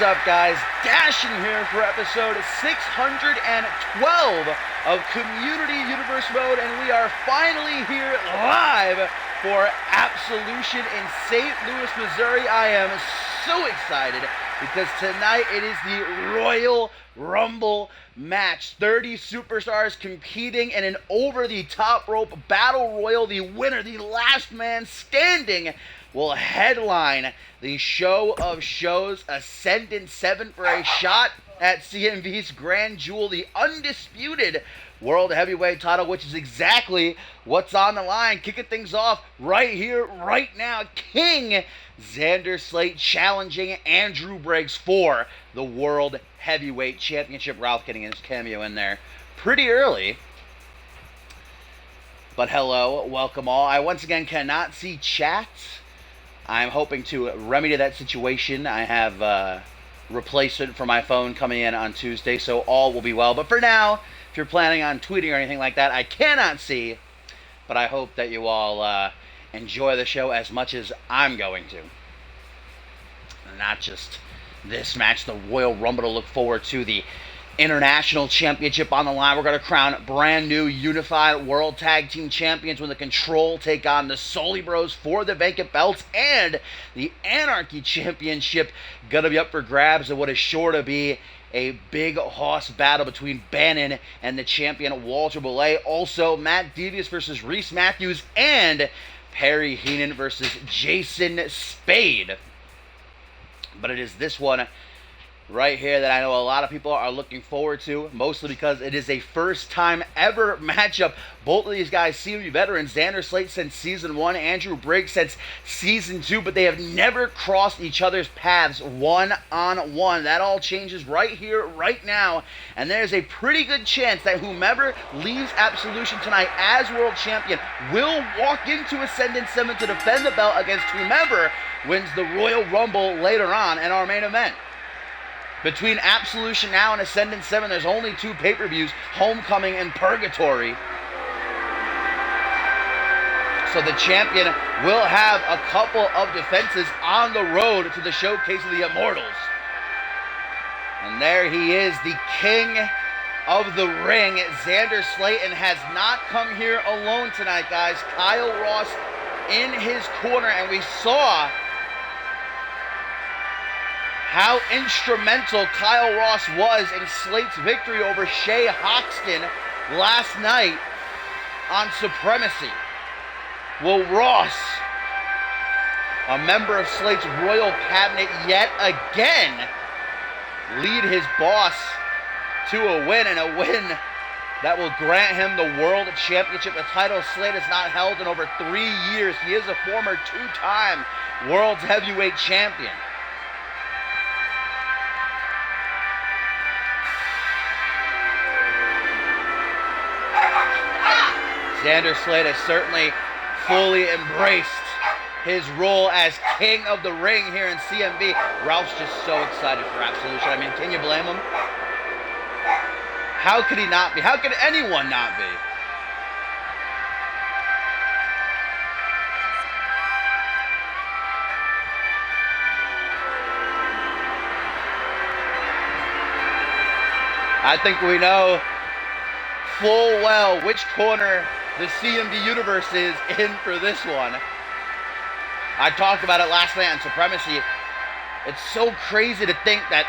What's up, guys? Dashing here for episode 612 of Community Universe Mode, and we are finally here live for Absolution in St. Louis, Missouri. I am so excited because tonight it is the Royal Rumble match. 30 superstars competing in an over-the-top rope battle royal. The winner, the last man standing, will headline the show of shows, Ascendant 7, for a shot at CMV's Grand Jewel, the undisputed World Heavyweight title, which is exactly what's on the line. Kicking things off right here, right now, King Xander Slate challenging Andrew Briggs for the World Heavyweight Championship. Ralph getting his cameo in there pretty early. But hello, welcome all. I once again cannot see chat. I'm hoping to remedy that situation. I have replacement for my phone coming in on Tuesday, so all will be well. But for now, if you're planning on tweeting or anything like that, I cannot see. But I hope that you all enjoy the show as much as I'm going to. Not just this match, the Royal Rumble to look forward to, the International Championship on the line. We're going to crown brand new Unified World Tag Team Champions when the Control take on the Soli Bros for the vacant belts, and the Anarchy Championship going to be up for grabs in what is sure to be a big hoss battle between Bannon and the champion Walter Belay. Also, Matt Devious versus Reese Matthews, and Perry Heenan versus Jason Spade. But it is this one right here that I know a lot of people are looking forward to, mostly because it is a first-time ever matchup. Both of these guys seem to be veterans. Xander Slate since Season 1, Andrew Briggs since Season 2, but they have never crossed each other's paths one-on-one. That all changes right here, right now, and there's a pretty good chance that whomever leaves Absolution tonight as World Champion will walk into Ascendant 7 to defend the belt against whomever wins the Royal Rumble later on in our main event. Between Absolution now and Ascendant 7, there's only two pay-per-views, Homecoming and Purgatory. So the champion will have a couple of defenses on the road to the Showcase of the Immortals. And there he is, the king of the ring, Xander Slayton, has not come here alone tonight, guys. Kyle Ross in his corner, and we saw how instrumental Kyle Ross was in Slate's victory over Shea Hoxton last night on Supremacy. Will Ross, a member of Slate's Royal Cabinet, yet again lead his boss to a win, and a win that will grant him the World Championship? The title Slate has not held in over 3 years. He is a former two-time World Heavyweight Champion. Xander Slate has certainly fully embraced his role as king of the ring here in CMV. Ralph's just so excited for Absolution. I mean, can you blame him? How could he not be? How could anyone not be? I think we know full well which corner the CMV universe is in for this one. I talked about it last night on Supremacy. It's so crazy to think that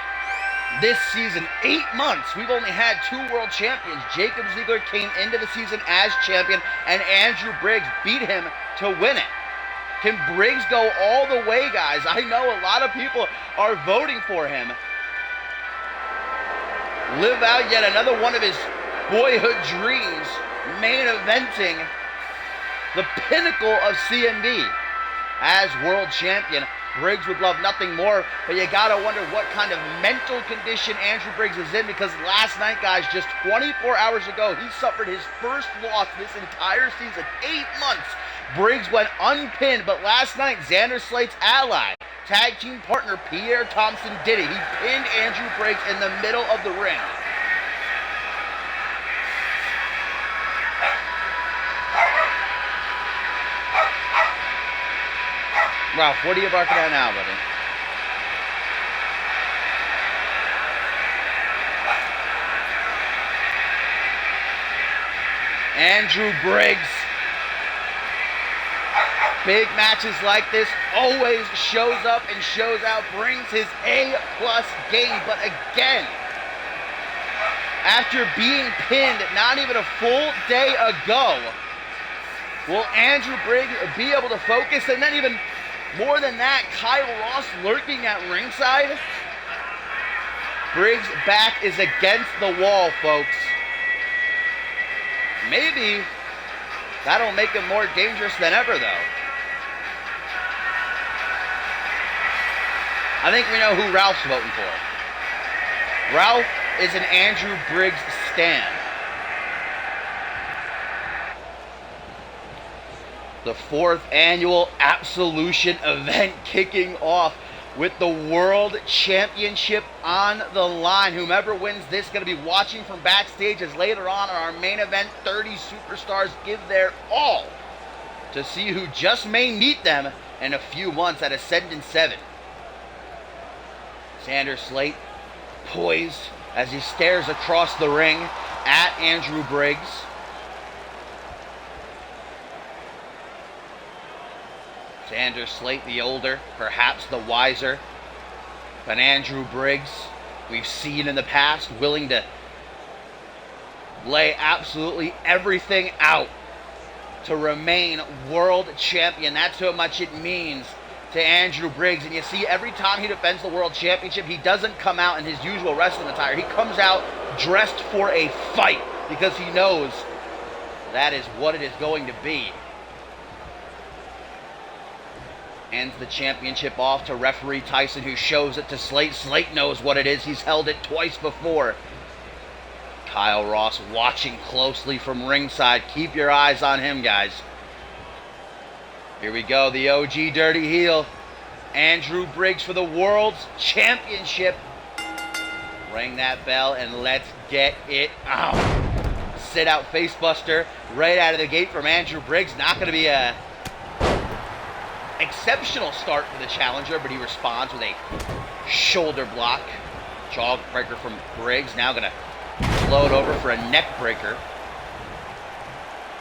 this season, 8 months, we've only had 2 world champions. Jacob Ziegler came into the season as champion, and Andrew Briggs beat him to win it. Can Briggs go all the way, guys? I know a lot of people are voting for him. Live out yet another one of his boyhood dreams, main eventing the pinnacle of CMV as world champion. Briggs would love nothing more, but you gotta wonder what kind of mental condition Andrew Briggs is in, because last night, guys, just 24 hours ago, he suffered his first loss this entire season. 8 months. Briggs went unpinned, but last night, Xander Slate's ally, tag team partner Pierre Thompson, did it. He pinned Andrew Briggs in the middle of the ring. Ralph, what are you barking at now, buddy? Andrew Briggs, big matches like this, always shows up and shows out, brings his A-plus game. But again, after being pinned not even a full day ago, will Andrew Briggs be able to focus? And then even more than that, Kyle Ross lurking at ringside. Briggs' back is against the wall, folks. Maybe that'll make him more dangerous than ever, though. I think we know who Ralph's voting for. Ralph is an Andrew Briggs stan. The 4th annual Absolution event kicking off with the World Championship on the line. Whomever wins this is going to be watching from backstage as later on in our main event, 30 superstars give their all to see who just may meet them in a few months at Ascendant 7. Xander Slate poised as he stares across the ring at Andrew Briggs. Xander Slate, the older, perhaps the wiser, but Andrew Briggs, we've seen in the past, willing to lay absolutely everything out to remain world champion. That's how much it means to Andrew Briggs. And you see, every time he defends the world championship, he doesn't come out in his usual wrestling attire. He comes out dressed for a fight because he knows that is what it is going to be. Hands the championship off to referee Tyson, who shows it to Slate. Slate knows what it is. He's held it twice before. Kyle Ross watching closely from ringside. Keep your eyes on him, guys. Here we go, the OG Dirty Heel. Andrew Briggs for the World's Championship. Ring that bell and let's get it out. Sit out facebuster right out of the gate from Andrew Briggs. Not going to be a exceptional start for the challenger, but he responds with a shoulder block. Jaw breaker from Briggs. Now going to float over for a neck breaker.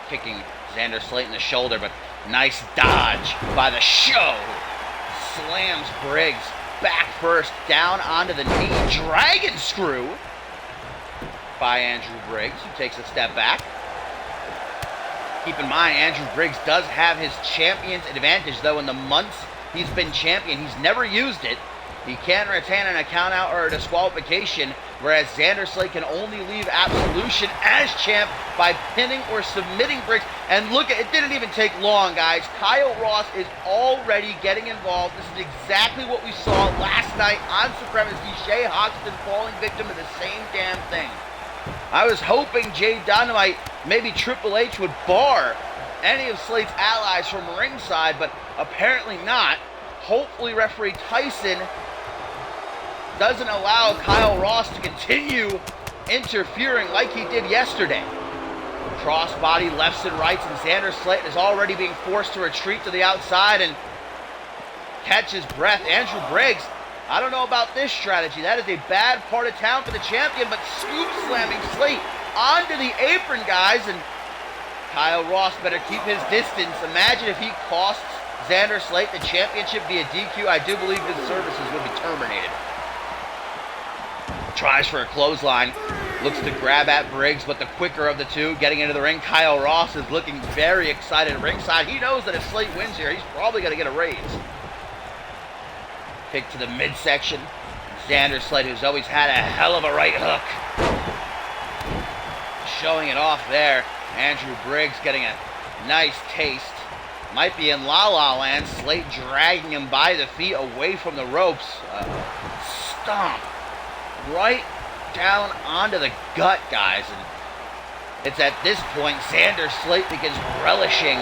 Kicking Xander Slate in the shoulder, but nice dodge by the Show. Slams Briggs back first, down onto the knee. Dragon screw by Andrew Briggs, who takes a step back. Keep in mind, Andrew Briggs does have his champion's advantage, though in the months he's been champion, he's never used it. He can retain an count out or a disqualification, whereas Xander Slate can only leave Absolution as champ by pinning or submitting Briggs. And look, it didn't even take long, guys. Kyle Ross is already getting involved. This is exactly what we saw last night on Supremacy. Shay Hoxton falling victim to the same damn thing. I was hoping Jay Dynamite, maybe Triple H, would bar any of Slate's allies from ringside, but apparently not. Hopefully referee Tyson doesn't allow Kyle Ross to continue interfering like he did yesterday. Crossbody lefts and rights, and Xander Slate is already being forced to retreat to the outside and catch his breath. Andrew Briggs, I don't know about this strategy. That is a bad part of town for the champion, but scoop slamming Slate onto the apron, guys, and Kyle Ross better keep his distance. Imagine if he costs Xander Slate the championship via DQ. I do believe his services would be terminated. Tries for a clothesline. Looks to grab at Briggs, but the quicker of the two getting into the ring. Kyle Ross is looking very excited at ringside. He knows that if Slate wins here, he's probably going to get a raise. Kick to the midsection. Xander Slate, who's always had a hell of a right hook, showing it off there. Andrew Briggs getting a nice taste. Might be in La La Land. Slate dragging him by the feet away from the ropes. Stomp right down onto the gut, guys. And it's at this point Xander Slate begins relishing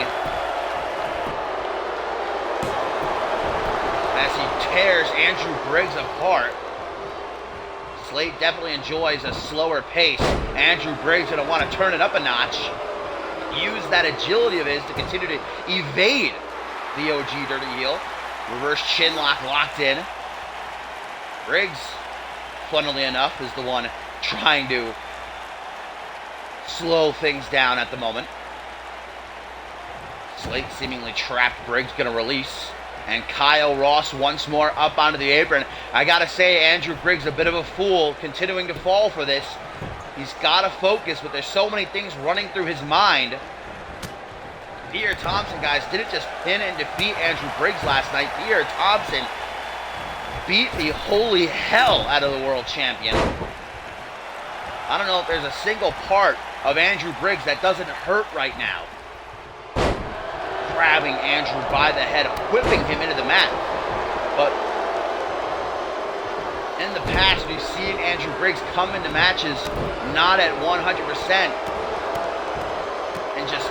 as he tears Andrew Briggs apart. Slate definitely enjoys a slower pace. Andrew Briggs going to want to turn it up a notch. Use that agility of his to continue to evade the OG Dirty Heel. Reverse chin lock locked in. Briggs, funnily enough, is the one trying to slow things down at the moment. Slate seemingly trapped. Briggs going to release. And Kyle Ross once more up onto the apron. I got to say, Andrew Briggs a bit of a fool, continuing to fall for this. He's got to focus, but there's so many things running through his mind. Pierre Thompson, guys, didn't just pin and defeat Andrew Briggs last night. Pierre Thompson beat the holy hell out of the world champion. I don't know if there's a single part of Andrew Briggs that doesn't hurt right now. Grabbing Andrew by the head, whipping him into the mat. But in the past, we've seen Andrew Briggs come into matches not at 100% and just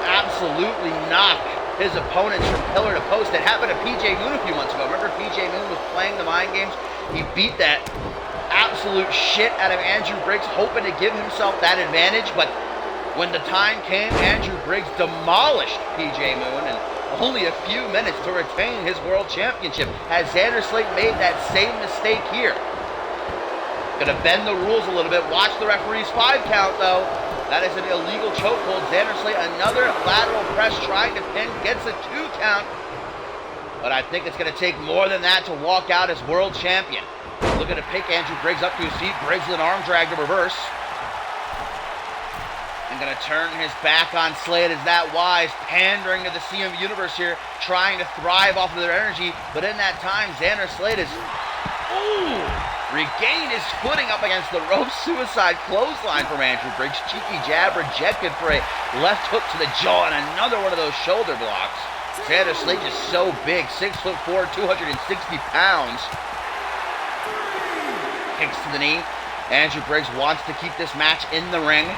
absolutely knock his opponents from pillar to post. That happened to PJ Moon a few months ago. Remember, PJ Moon was playing the mind games? He beat that absolute shit out of Andrew Briggs, hoping to give himself that advantage, but when the time came, Andrew Briggs demolished PJ Moon in only a few minutes to retain his world championship. Has Xander Slate made that same mistake here? Gonna bend the rules a little bit. Watch the referee's 5 count, though. That is an illegal chokehold. Xander Slate, another lateral press, trying to pin, gets a 2 count. But I think it's gonna take more than that to walk out as world champion. Looking to pick Andrew Briggs up to his feet. Briggs with an arm drag to reverse. And going to turn his back on Slade. Is that wise? Pandering to the CMV universe here, trying to thrive off of their energy. But in that time, Xander Slade has regained his footing up against the rope. Suicide clothesline from Andrew Briggs. Cheeky jab rejected for a left hook to the jaw and another one of those shoulder blocks. Xander Slade is so big, 6'4", 260 pounds. Kicks to the knee. Andrew Briggs wants to keep this match in the ring.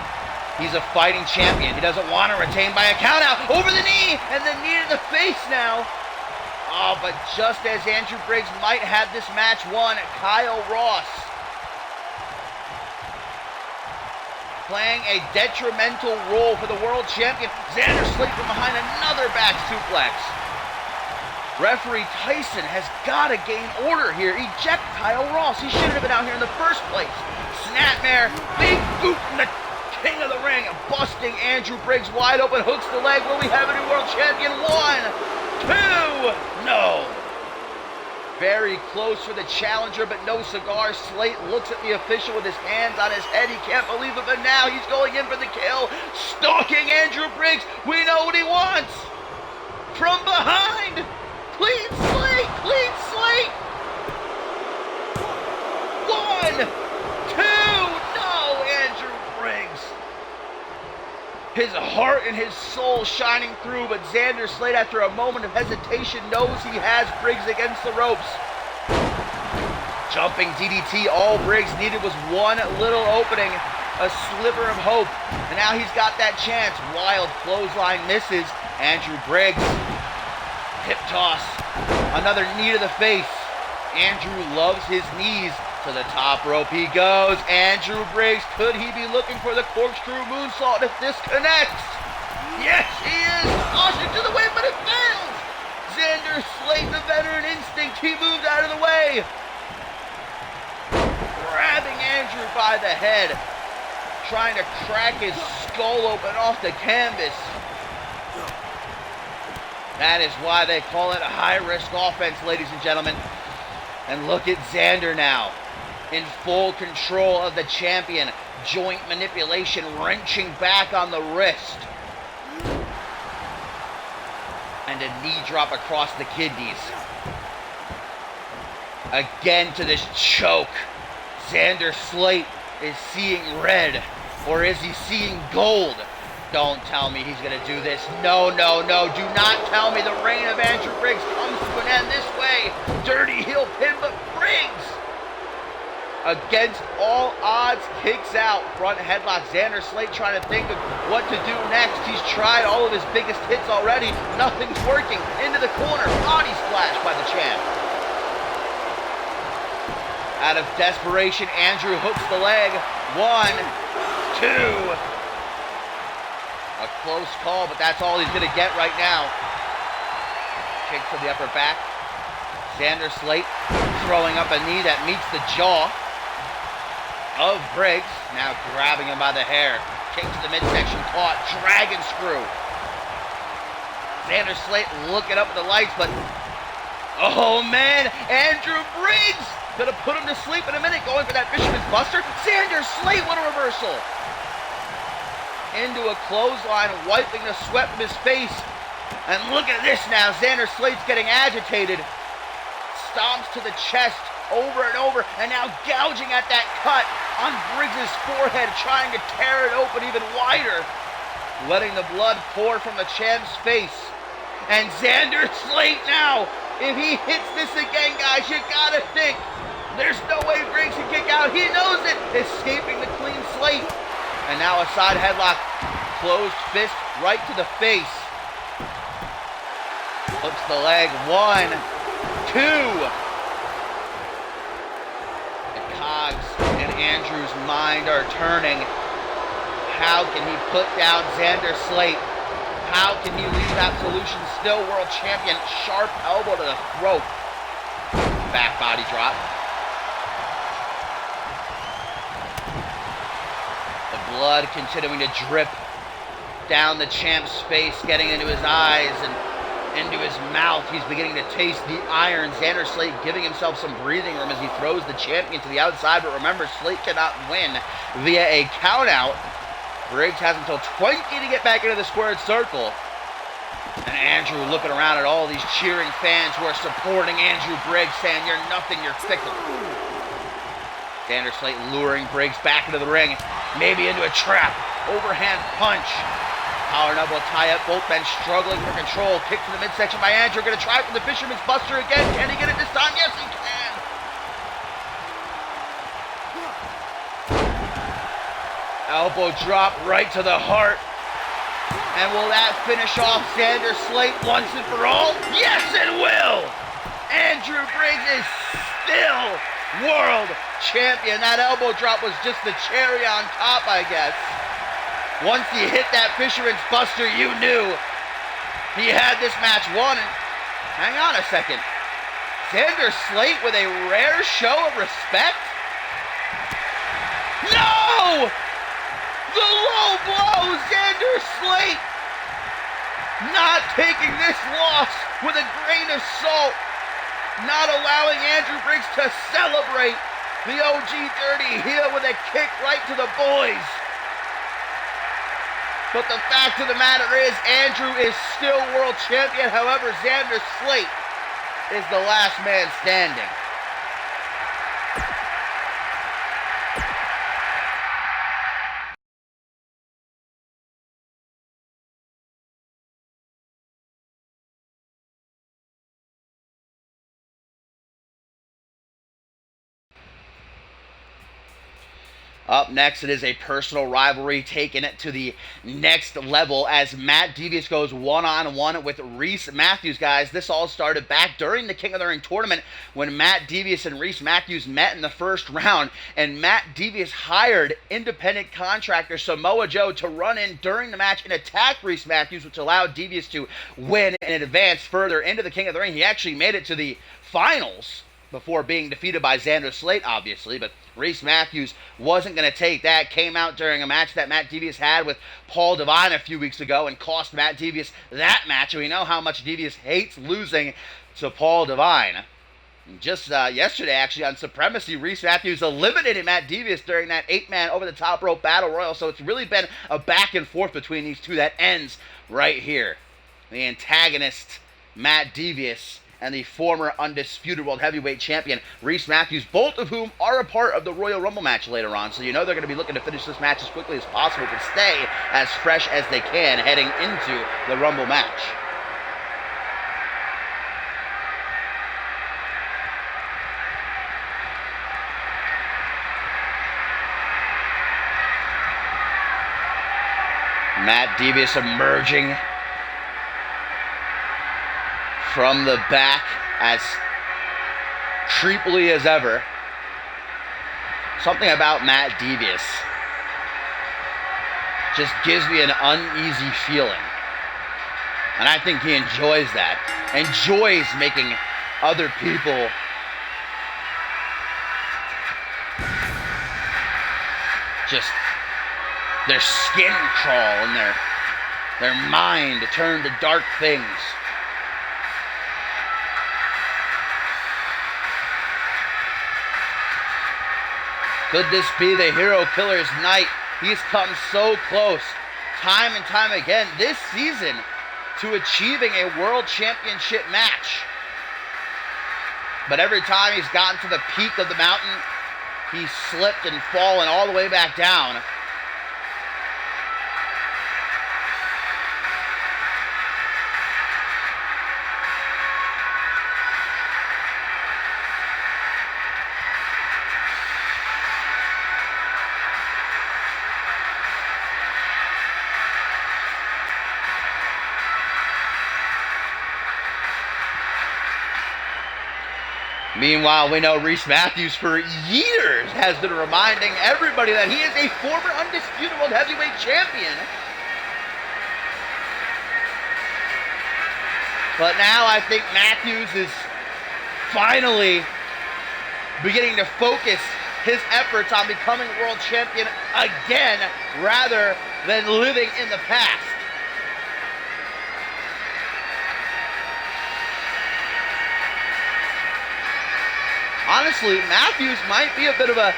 He's a fighting champion. He doesn't want to retain by a countout. Over the knee, and the knee to the face now. Oh, but just as Andrew Briggs might have this match won, Kyle Ross playing a detrimental role for the world champion. Xander Slate from behind, another back suplex. Referee Tyson has got to gain order here. Eject Kyle Ross. He shouldn't have been out here in the first place. Snapmare, big boot in the king of the ring, busting Andrew Briggs wide open, hooks the leg. Will we have a new world champion? 1, 2, no. Very close for the challenger, but no cigar. Slate looks at the official with his hands on his head. He can't believe it, but now he's going in for the kill. Stalking Andrew Briggs. We know what he wants. From behind. Clean slate. Clean slate. 1, 2. No, Andrew Briggs. His heart and his soul shining through, but Xander Slate, after a moment of hesitation, knows he has Briggs against the ropes. Jumping DDT, all Briggs needed was one little opening, a sliver of hope, and now he's got that chance. Wild clothesline misses. Andrew Briggs, hip toss, another knee to the face. Andrew loves his knees. To the top rope he goes. Andrew Briggs, could he be looking for the corkscrew moonsault if this connects? Yes, he is. Caution to the wind, but it fails. Xander Slate, the veteran instinct. He moves out of the way. Grabbing Andrew by the head. Trying to crack his skull open off the canvas. That is why they call it a high-risk offense, ladies and gentlemen. And look at Xander now. In full control of the champion. Joint manipulation, wrenching back on the wrist. And a knee drop across the kidneys. Again to this choke. Xander Slate is seeing red. Or is he seeing gold? Don't tell me he's going to do this. No, no, no. Do not tell me the reign of Andrew Briggs comes to an end this way. Dirty heel pin, but Briggs, against all odds, kicks out. Front headlock. Xander Slate trying to think of what to do next. He's tried all of his biggest hits already. Nothing's working. Into the corner. Body splash by the champ. Out of desperation, Andrew hooks the leg. 1, 2. A close call, but that's all he's going to get right now. Kick to the upper back. Xander Slate throwing up a knee that meets the jaw of Briggs. Now grabbing him by the hair. Kick to the midsection, caught, dragon screw. Xander Slate looking up at the lights, but oh man, Andrew Briggs gonna put him to sleep in a minute, going for that Fisherman's Buster. Xander Slate, what a reversal! Into a clothesline, wiping the sweat from his face. And look at this now, Xander Slate's getting agitated. Stomps to the chest over and over, and now gouging at that cut on Briggs' forehead, trying to tear it open even wider, letting the blood pour from the champ's face. And Xander Slate now, if he hits this again, guys, you gotta think there's no way Briggs can kick out. He knows it, escaping the clean slate. And now a side headlock, closed fist right to the face. Hooks the leg, 1, 2. The cogs in Andrew's mind are turning. How can he put down Xander Slate? How can he leave Absolution still world champion? Sharp elbow to the throat. Back body drop. The blood continuing to drip down the champ's face, getting into his eyes and into his mouth. He's beginning to taste the iron. Xander Slate giving himself some breathing room as he throws the champion to the outside. But remember, Slate cannot win via a countout. Briggs has until 20 to get back into the squared circle. And Andrew looking around at all these cheering fans who are supporting Andrew Briggs, saying, "You're nothing, you're fickle." Xander Slate luring Briggs back into the ring, maybe into a trap. Overhand punch. Collar and elbow tie up, both men struggling for control. Kick to the midsection by Andrew, gonna try for the Fisherman's Buster again. Can he get it this time? Yes, he can. Elbow drop right to the heart. And will that finish off Xander Slate once and for all? Yes, it will! Andrew Briggs is still world champion. That elbow drop was just the cherry on top, I guess. Once he hit that Fisherman's Buster, you knew he had this match won. And hang on a second. Xander Slate with a rare show of respect? No! The low blow, Xander Slate not taking this loss with a grain of salt, not allowing Andrew Briggs to celebrate the OG Dirty Heel with a kick right to the boys. But the fact of the matter is, Andrew is still world champion. However, Xander Slate is the last man standing. Up next, it is a personal rivalry taking it to the next level as Matt Devious goes one-on-one with Reese Matthews, guys. This all started back during the King of the Ring tournament when Matt Devious and Reese Matthews met in the first round, and Matt Devious hired independent contractor Samoa Joe to run in during the match and attack Reese Matthews, which allowed Devious to win and advance further into the King of the Ring. He actually made it to the finals before being defeated by Xander Slate, obviously, but Reese Matthews wasn't going to take that. Came out during a match that Matt Devious had with Paul Devine a few weeks ago and cost Matt Devious that match. And we know how much Devious hates losing to Paul Devine. Just yesterday, actually, on Supremacy, Reese Matthews eliminated Matt Devious during that 8-man over-the-top rope battle royal. So it's really been a back and forth between these two that ends right here. The antagonist, Matt Devious, and the former undisputed world heavyweight champion, Reese Matthews, both of whom are a part of the Royal Rumble match later on. So you know they're going to be looking to finish this match as quickly as possible to stay as fresh as they can heading into the Rumble match. Matt Devious emerging from the back as creepily as ever. Something about Matt Devious just gives me an uneasy feeling. And I think he enjoys that. Enjoys making other people just their skin crawl and their mind turn to dark things. Could this be the hero killer's night? He's come so close, time and time again, this season, to achieving a world championship match. But every time he's gotten to the peak of the mountain, he's slipped and fallen all the way back down. Meanwhile, we know Rhys Matthews for years has been reminding everybody that he is a former undisputed world heavyweight champion. But now I think Matthews is finally beginning to focus his efforts on becoming world champion again rather than living in the past. Honestly, Matthews might be a bit of a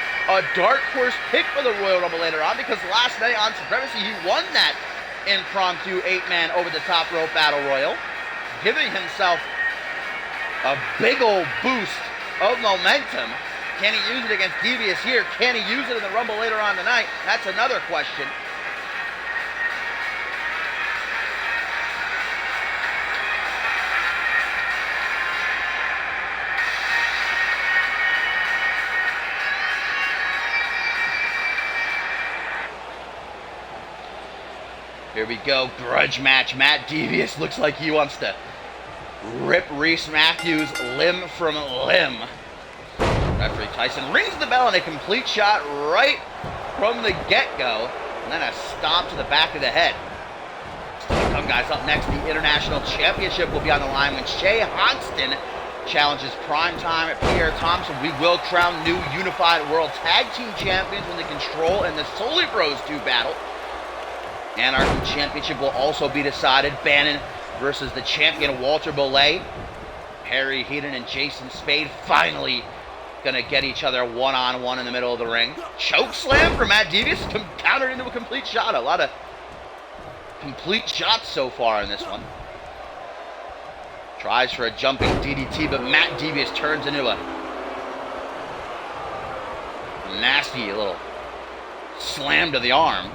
dark horse pick for the Royal Rumble later on, because last night on Supremacy, he won that impromptu 8-man over-the-top rope battle royal, giving himself a big old boost of momentum. Can he use it against Devious here? Can he use it in the Rumble later on tonight? That's another question. Here we go, grudge match. Matt Devious looks like he wants to rip Rhys Matthews limb from limb. Referee Tyson rings the bell on a complete shot right from the get-go, and then a stomp to the back of the head. Still to come, guys. Up next, the International Championship will be on the line when Shea Hoxton challenges Primetime at Pierre Thompson. We will crown new Unified World Tag Team Champions when the Control and the Solely Bros do battle. Anarchy Championship will also be decided. Bannon versus the champion Walter Belay. Harry Heaton and Jason Spade finally gonna get each other one-on-one in the middle of the ring. Choke slam for Matt Devious, countered into a complete shot. A lot of complete shots so far in this one. Tries for a jumping DDT, but Matt Devious turns into a nasty little slam to the arm.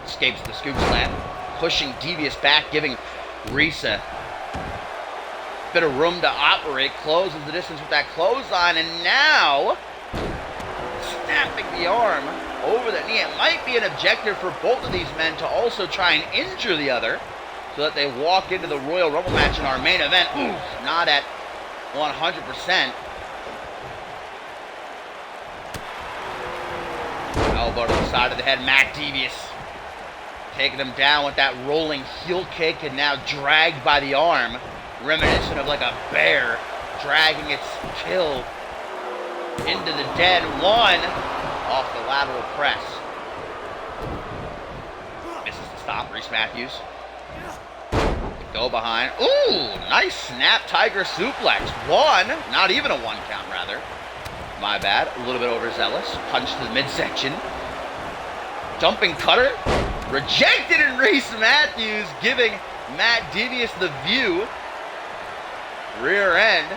Escapes the scoop slam, pushing Devious back, giving Rhys a bit of room to operate, closes the distance with that clothesline, and now snapping the arm over the knee. It might be an objective for both of these men to also try and injure the other so that they walk into the Royal Rumble match in our main event. Ooh, not at 100%. Elbow to the side of the head, Matt Devious taking him down with that rolling heel kick, and now dragged by the arm, reminiscent of like a bear dragging its kill into the den. One off the lateral press. Misses the stop, Rhys Matthews. Go behind. Ooh, nice snap tiger suplex. One, not even a one count rather. My bad, a little bit overzealous. Punch to the midsection. Jumping cutter. Rejected in Rhys Matthews, giving Matt Devious the view. Rear end.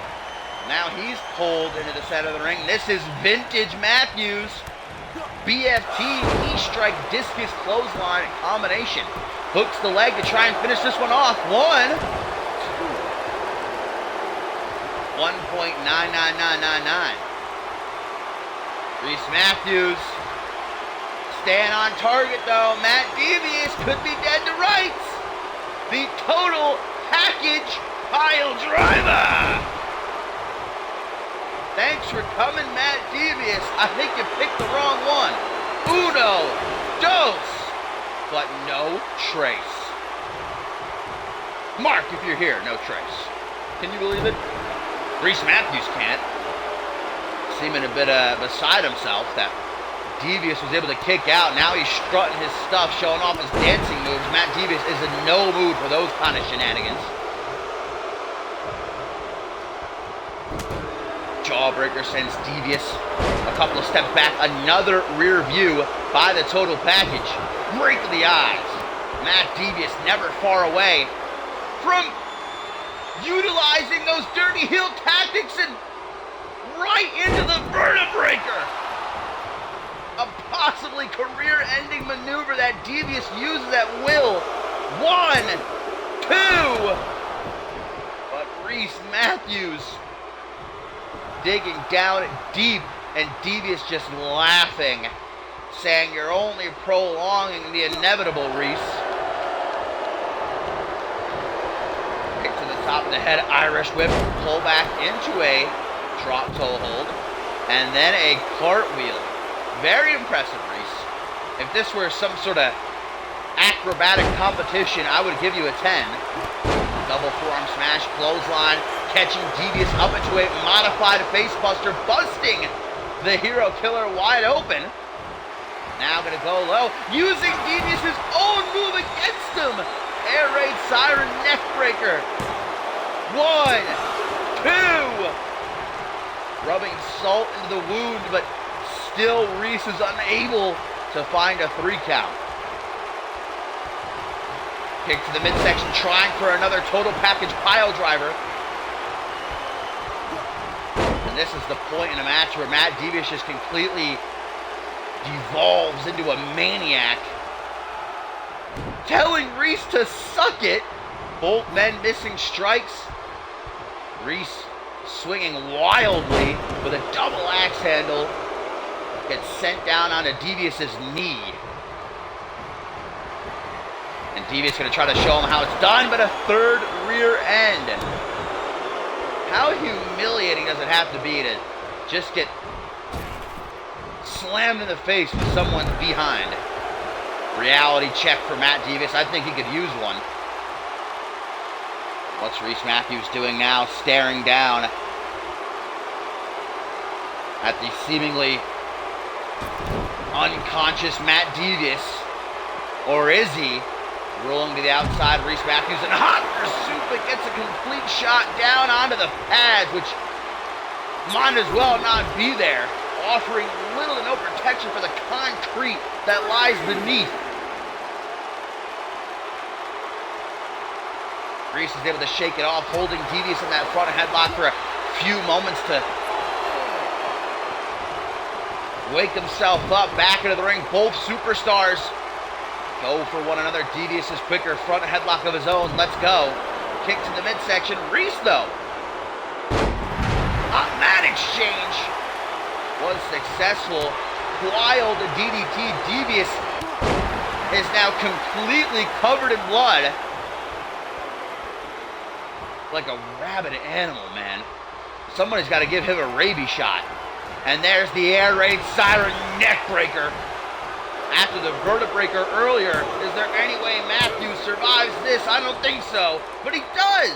Now he's pulled into the center of the ring. This is vintage Matthews. BFT, knee strike, discus, clothesline combination. Hooks the leg to try and finish this one off. 1.99999. Rhys Matthews staying on target though. Matt Devious could be dead to rights. The total package pile driver. Thanks for coming, Matt Devious. I think you picked the wrong one. Uno, dos, but no trace. Mark, if you're here, no trace. Can you believe it? Rhys Matthews can't. Seeming a bit beside himself that Devious was able to kick out. Now he's strutting his stuff, showing off his dancing moves. Matt Devious is in no mood for those kind of shenanigans. Jawbreaker sends Devious a couple of steps back. Another rear view by the total package. Right to the eyes. Matt Devious never far away from utilizing those dirty heel tactics and right into the vertebraker. A possibly career-ending maneuver that Devious uses at will. 1, 2. But Reese Matthews digging down deep, and Devious just laughing, saying, "You're only prolonging the inevitable, Reese." Kick to the top of the head, Irish whip, pull back into a drop toe hold, and then a cartwheel. Very impressive, Reese. If this were some sort of acrobatic competition, I would give you a 10. Double forearm smash, clothesline, catching Devious up into a modified facebuster, busting the Hero Killer wide open. Now gonna go low, using Devious's own move against him. Air raid siren neck breaker. 1, 2. Rubbing salt into the wound, but still Reese is unable to find a 3 count. Kick to the midsection, trying for another total package pile driver. And this is the point in a match where Matt Devious just completely devolves into a maniac, telling Reese to suck it. Both men missing strikes. Reese swinging wildly with a double axe handle. Gets sent down onto Devious's knee. And Devious going to try to show him how it's done, but a third rear end. How humiliating does it have to be to just get slammed in the face with someone's behind? Reality check for Matt Devious. I think he could use one. What's Reese Matthews doing now? Staring down at the seemingly unconscious Matt Devious. Or is he? Rolling to the outside, Reese Matthews in hot pursuit, but gets a complete shot down onto the pads, which might as well not be there, offering little to no protection for the concrete that lies beneath. Reese is able to shake it off, holding Devious in that front headlock for a few moments to wake himself up back into the ring. Both superstars go for one another. Devious is quicker, front headlock of his own. Let's go. Kick to the midsection. Reese, though, on that exchange, was successful. Wild DDT. Devious is now completely covered in blood. Like a rabid animal, man. Somebody's got to give him a rabies shot. And there's the air raid siren neck breaker. After the vertebraker earlier, is there any way Matthews survives this? I don't think so, but he does.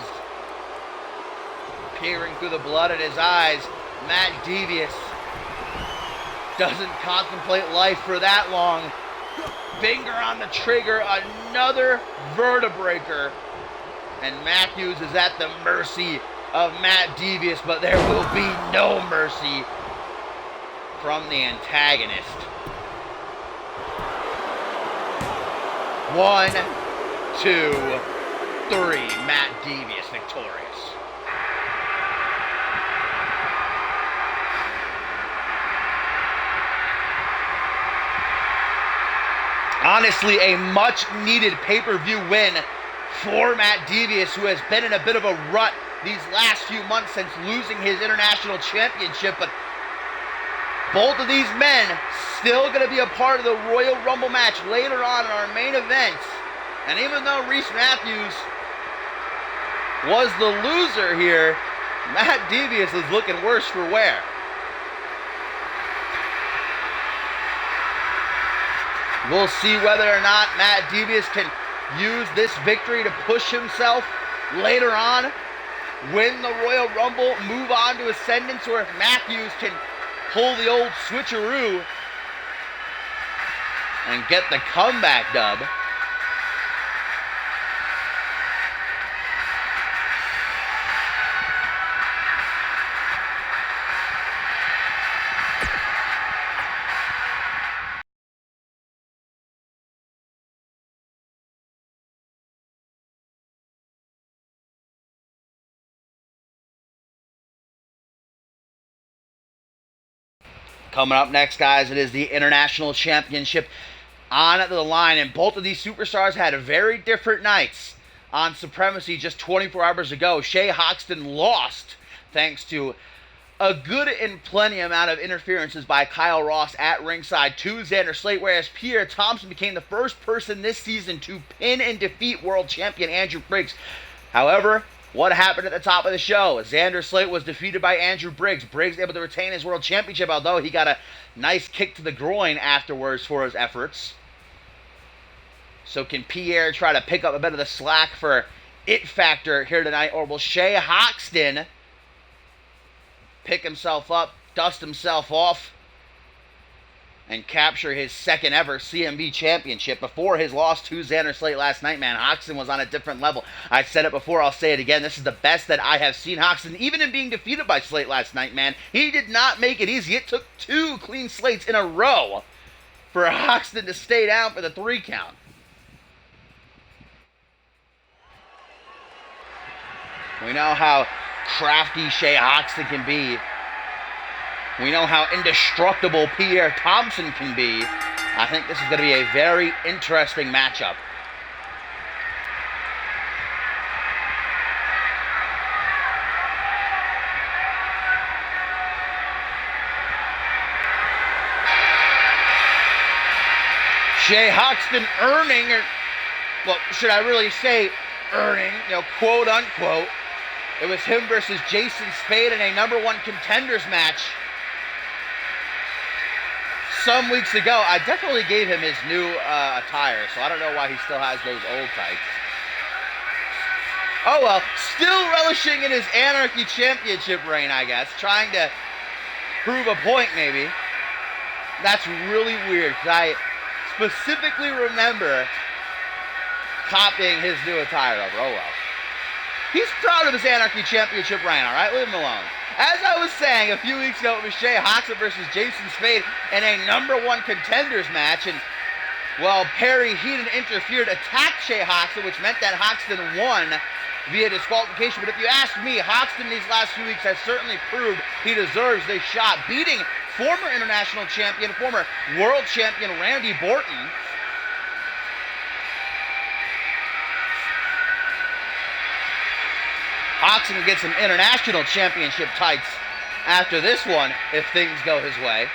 Peering through the blood in his eyes, Matt Devious doesn't contemplate life for that long. Finger on the trigger, another vertebraker. And Matthews is at the mercy of Matt Devious, but there will be no mercy from the antagonist. 1, 2, 3. Matt Devious victorious. Honestly, a much-needed pay-per-view win for Matt Devious, who has been in a bit of a rut these last few months since losing his international championship. But both of these men still going to be a part of the Royal Rumble match later on in our main event. And even though Reese Matthews was the loser here, Matt Devious is looking worse for wear. We'll see whether or not Matt Devious can use this victory to push himself later on, win the Royal Rumble, move on to Ascendance, or if Matthews can pull the old switcheroo and get the comeback dub. Coming up next, guys, it is the International Championship on the line, and both of these superstars had very different nights on Supremacy just 24 hours ago. Shay Hoxton lost thanks to a good and plenty amount of interferences by Kyle Ross at ringside to Xander Slate, whereas Pierre Thompson became the first person this season to pin and defeat world champion Andrew Briggs. However, what happened at the top of the show? Xander Slate was defeated by Andrew Briggs. Briggs able to retain his world championship, although he got a nice kick to the groin afterwards for his efforts. So can Pierre try to pick up a bit of the slack for it factor here tonight, or will Shay Hoxton pick himself up, dust himself off, and capture his second ever CMV championship? Before his loss to Xander Slate last night, man, Hoxton was on a different level. I said it before, I'll say it again. This is the best that I have seen Hoxton, even in being defeated by Slate last night, man. He did not make it easy. It took 2 clean slates in a row for Hoxton to stay down for the 3 count. We know how crafty Shay Hoxton can be. We know how indestructible Pierre Thompson can be. I think this is going to be a very interesting matchup. Shay Hoxton earning, or, well, should I really say earning, quote unquote. It was him versus Jason Spade in a #1 contenders match some weeks ago. I definitely gave him his new attire, so I don't know why he still has those old tights. Oh well, still relishing in his Anarchy Championship reign, I guess. Trying to prove a point, maybe. That's really weird, because I specifically remember copying his new attire over. Oh well. He's proud of his Anarchy Championship reign, all right? Leave him alone. As I was saying a few weeks ago, it was Shay Hoxton versus Jason Spade in a #1 contenders match, and, well, Perry Heenan interfered, attacked Shay Hoxton, which meant that Hoxton won via disqualification. But if you ask me, Hoxton these last few weeks has certainly proved he deserves this shot, beating former international champion, former world champion Randy Borton. Hoxton can get some international championship tights after this one if things go his way.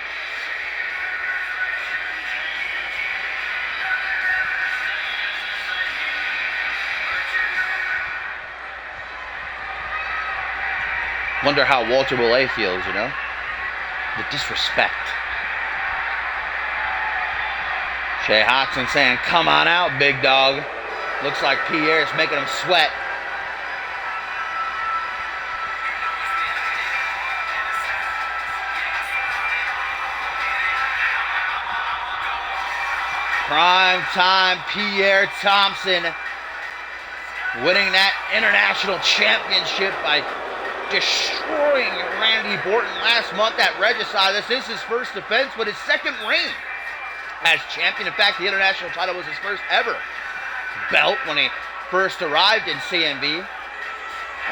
Wonder how Walter Willett feels, The disrespect. Shay Hoxton saying, "Come on out, big dog." Looks like Pierre's making him sweat. Prime time Pierre Thompson winning that international championship by destroying Randy Borton last month at Regicide. This is his first defense, but his second reign as champion. In fact, the international title was his first ever belt when he first arrived in CMV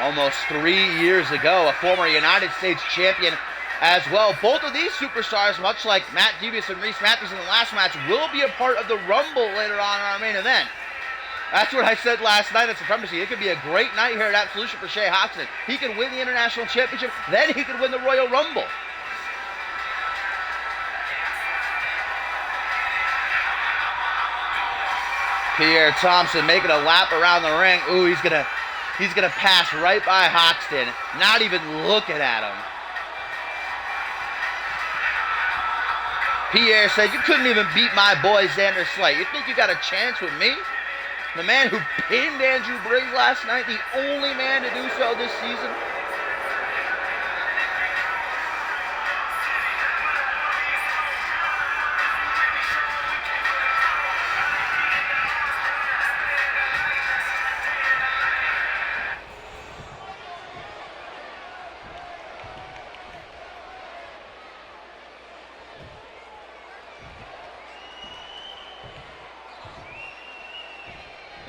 almost 3 years ago. A former United States champion as well. Both of these superstars, much like Matt Devious and Reese Matthews in the last match, will be a part of the Rumble later on in our main event. That's what I said last night at Supremacy. It could be a great night here at Absolution for Shay Hoxton. He could win the International Championship, then he could win the Royal Rumble. Pierre Thompson making a lap around the ring. Ooh, he's gonna pass right by Hoxton, not even looking at him. Pierre said, "You couldn't even beat my boy Xander Slate. You think you got a chance with me?" The man who pinned Andrew Briggs last night, the only man to do so this season.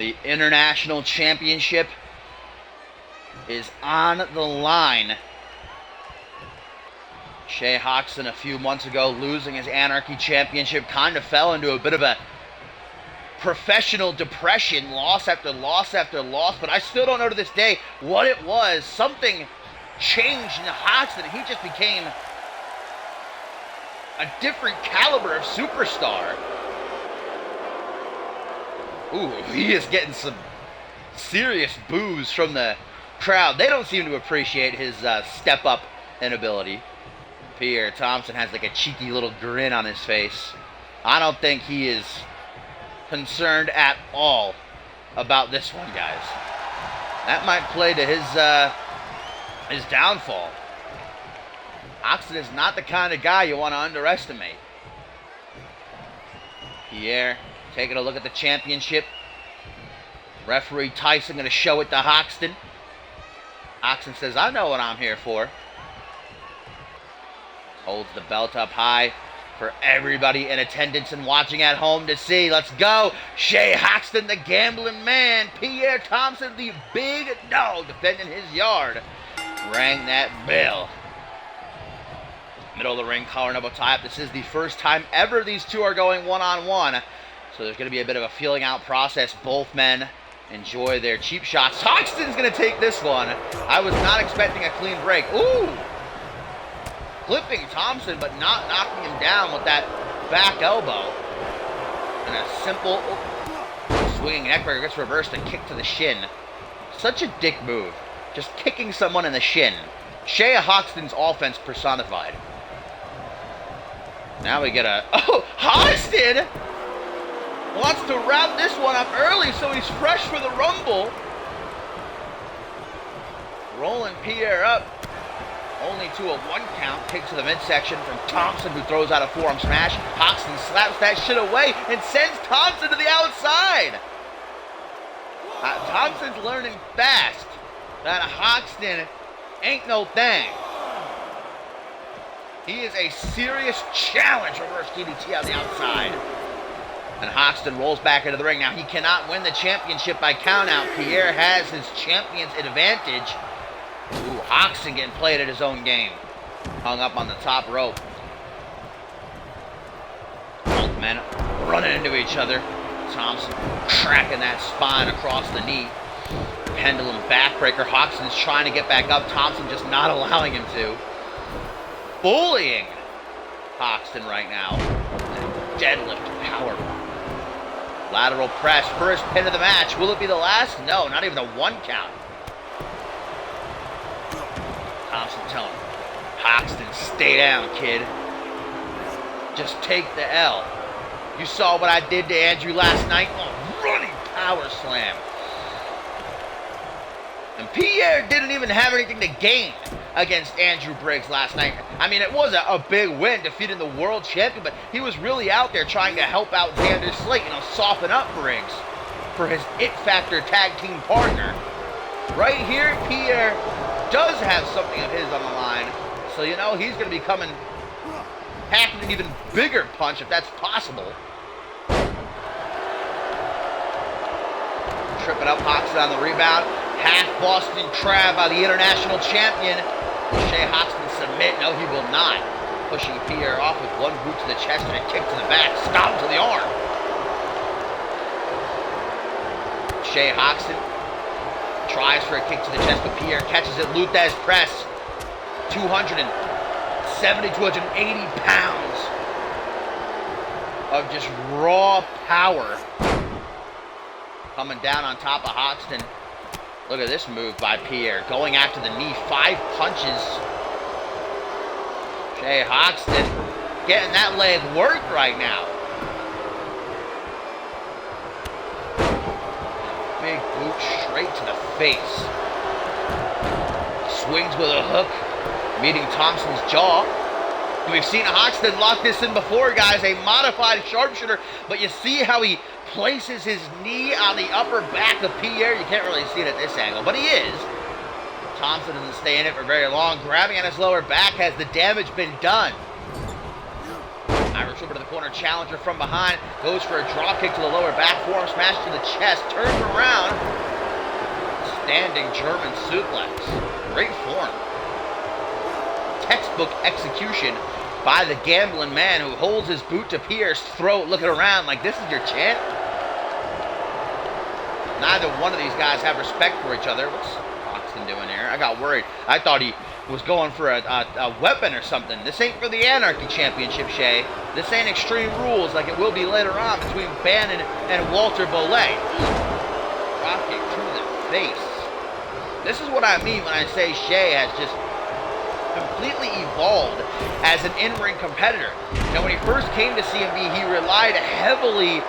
The International Championship is on the line. Shay Hoxton a few months ago losing his Anarchy Championship kind of fell into a bit of a professional depression, loss after loss after loss, but I still don't know to this day what it was. Something changed in Hoxton. He just became a different caliber of superstar. Ooh, he is getting some serious boos from the crowd. They don't seem to appreciate his step-up inability. Pierre Thompson has like a cheeky little grin on his face. I don't think he is concerned at all about this one, guys. That might play to his downfall. Hoxton is not the kind of guy you want to underestimate. Pierre taking a look at the championship. Referee Tyson going to show it to Hoxton. Hoxton says, I know what I'm here for. Holds the belt up high for everybody in attendance and watching at home to see. Let's go. Shay Hoxton, the gambling man. Pierre Thompson, the big dog, defending his yard. Rang that bell. Middle of the ring, collar and elbow tie-up. This is the first time ever these two are going one-on-one. So there's going to be a bit of a feeling out process. Both men enjoy their cheap shots. Hoxton's going to take this one. I was not expecting a clean break. Ooh! Clipping Thompson, but not knocking him down with that back elbow. And a simple swinging neckbreaker gets reversed and kicked to the shin. Such a dick move. Just kicking someone in the shin. Shay Hoxton's offense personified. Now we get a... Oh! Hoxton wants to wrap this one up early so he's fresh for the Rumble. Rolling Pierre up. Only to a 1 count. Kick to the midsection from Thompson, who throws out a forearm smash. Hoxton slaps that shit away and sends Thompson to the outside. Thompson's learning fast that Hoxton ain't no thing. He is a serious challenge. Reverse DDT on the outside. And Hoxton rolls back into the ring. Now, he cannot win the championship by countout. Pierre has his champion's advantage. Ooh, Hoxton getting played at his own game. Hung up on the top rope. Both men running into each other. Thompson cracking that spine across the knee. Pendulum backbreaker. Hoxton's trying to get back up. Thompson just not allowing him to. Bullying Hoxton right now. Deadlift power. Lateral press. First pin of the match. Will it be the last? No, not even a 1 count. Thompson telling Hoxton, stay down, kid. Just take the L. You saw what I did to Andrew last night? Oh, running power slam. And Pierre didn't even have anything to gain against Andrew Briggs last night. I mean, it was a big win, defeating the world champion, but he was really out there trying to help out Xander Slate, soften up Briggs for his It Factor tag team partner. Right here, Pierre does have something of his on the line. So, he's going to be packing an even bigger punch if that's possible. Tripping up Hoxton on the rebound. Half Boston Crab by the International Champion. Will Shay Hoxton submit? No, he will not. Pushing Pierre off with one boot to the chest and a kick to the back. Stomp to the arm. Shay Hoxton tries for a kick to the chest, but Pierre catches it. Luthez press. 270, 280 pounds of just raw power coming down on top of Hoxton. Look at this move by Pierre. Going after the knee. 5 punches. Shay Hoxton getting that leg worked right now. Big boot straight to the face. Swings with a hook, meeting Thompson's jaw. We've seen Hoxton lock this in before, guys. A modified sharpshooter, but you see how he places his knee on the upper back of Pierre. You can't really see it at this angle, but he is. Thompson doesn't stay in it for very long. Grabbing at his lower back. Has the damage been done? Irish over to the corner, challenger from behind, goes for a drop kick to the lower back, forearm smash to the chest, turns around, standing German suplex. Great form. Textbook execution by the gambling man who holds his boot to Pierre's throat, looking around like this is your chance. Neither one of these guys have respect for each other. What's Hoxton doing here? I got worried. I thought he was going for a weapon or something. This ain't for the Anarchy Championship, Shay. This ain't Extreme Rules like it will be later on between Bannon and Walter Bollet. Drop kick to the face. This is what I mean when I say Shay has just completely evolved as an in-ring competitor. Now, when he first came to CMV, he relied heavily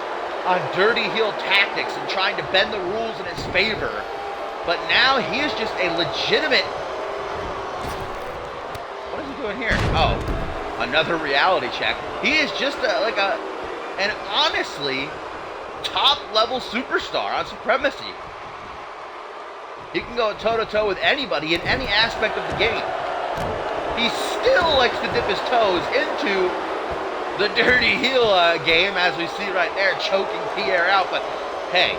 on dirty heel tactics and trying to bend the rules in his favor. But now he is just a legitimate... What is he doing here? Oh, another reality check. He is just an honestly top-level superstar on Supremacy. He can go toe-to-toe with anybody in any aspect of the game. He still likes to dip his toes into the dirty heel game, as we see right there, choking Pierre out. But hey,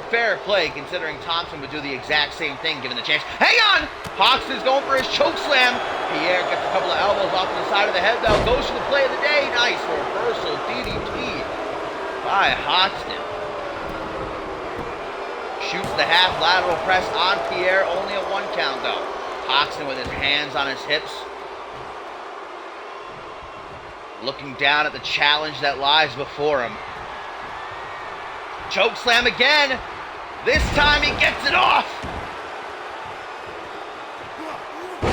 fair play considering Thompson would do the exact same thing given the chance. Hang on! Hoxton's going for his choke slam. Pierre gets a couple of elbows off to the side of the head, though. Goes for the play of the day. Nice reversal DDT by Hoxton. Shoots the half lateral press on Pierre. Only a 1 count, though. Hoxton with his hands on his hips, looking down at the challenge that lies before him. Choke slam again. This time he gets it off.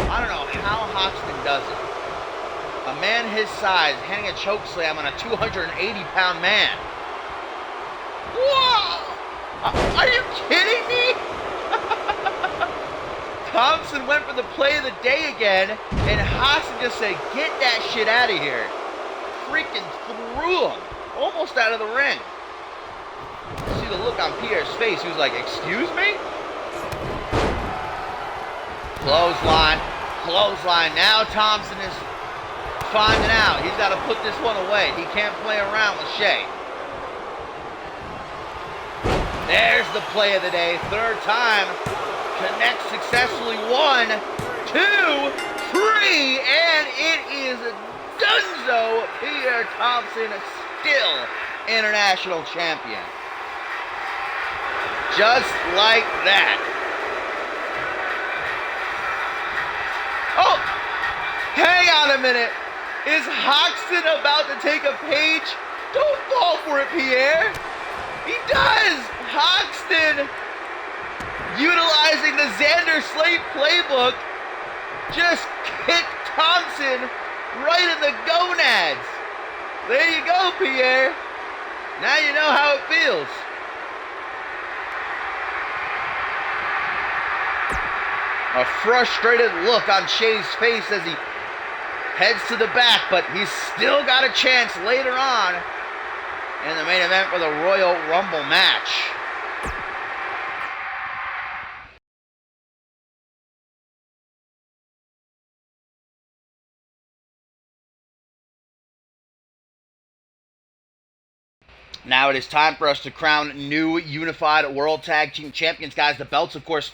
I don't know how Hoxton does it. A man his size handing a choke slam on a 280-pound man. Whoa! Are you kidding me? Thompson went for the play of the day again, and Hoxton just said, get that shit out of here. Freaking threw him. Almost out of the ring. See the look on Pierre's face. He was like, excuse me? Clothesline. Clothesline. Now Thompson is finding out. He's got to put this one away. He can't play around with Shay. There's the play of the day. Third time. Connects successfully. 1, 2, 3, and it is donezo. Pierre Thompson still international champion. Just like that. Oh, hang on a minute. Is Hoxton about to take a page? Don't fall for it, Pierre. He does. Hoxton, utilizing the Xander Slate playbook, just kicked Thompson right in the gonads. There you go, Pierre. Now you know how it feels. A frustrated look on Shay's face as he heads to the back, but he's still got a chance later on in the main event for the Royal Rumble match. Now it is time for us to crown new Unified World Tag Team Champions, guys. The belts, of course,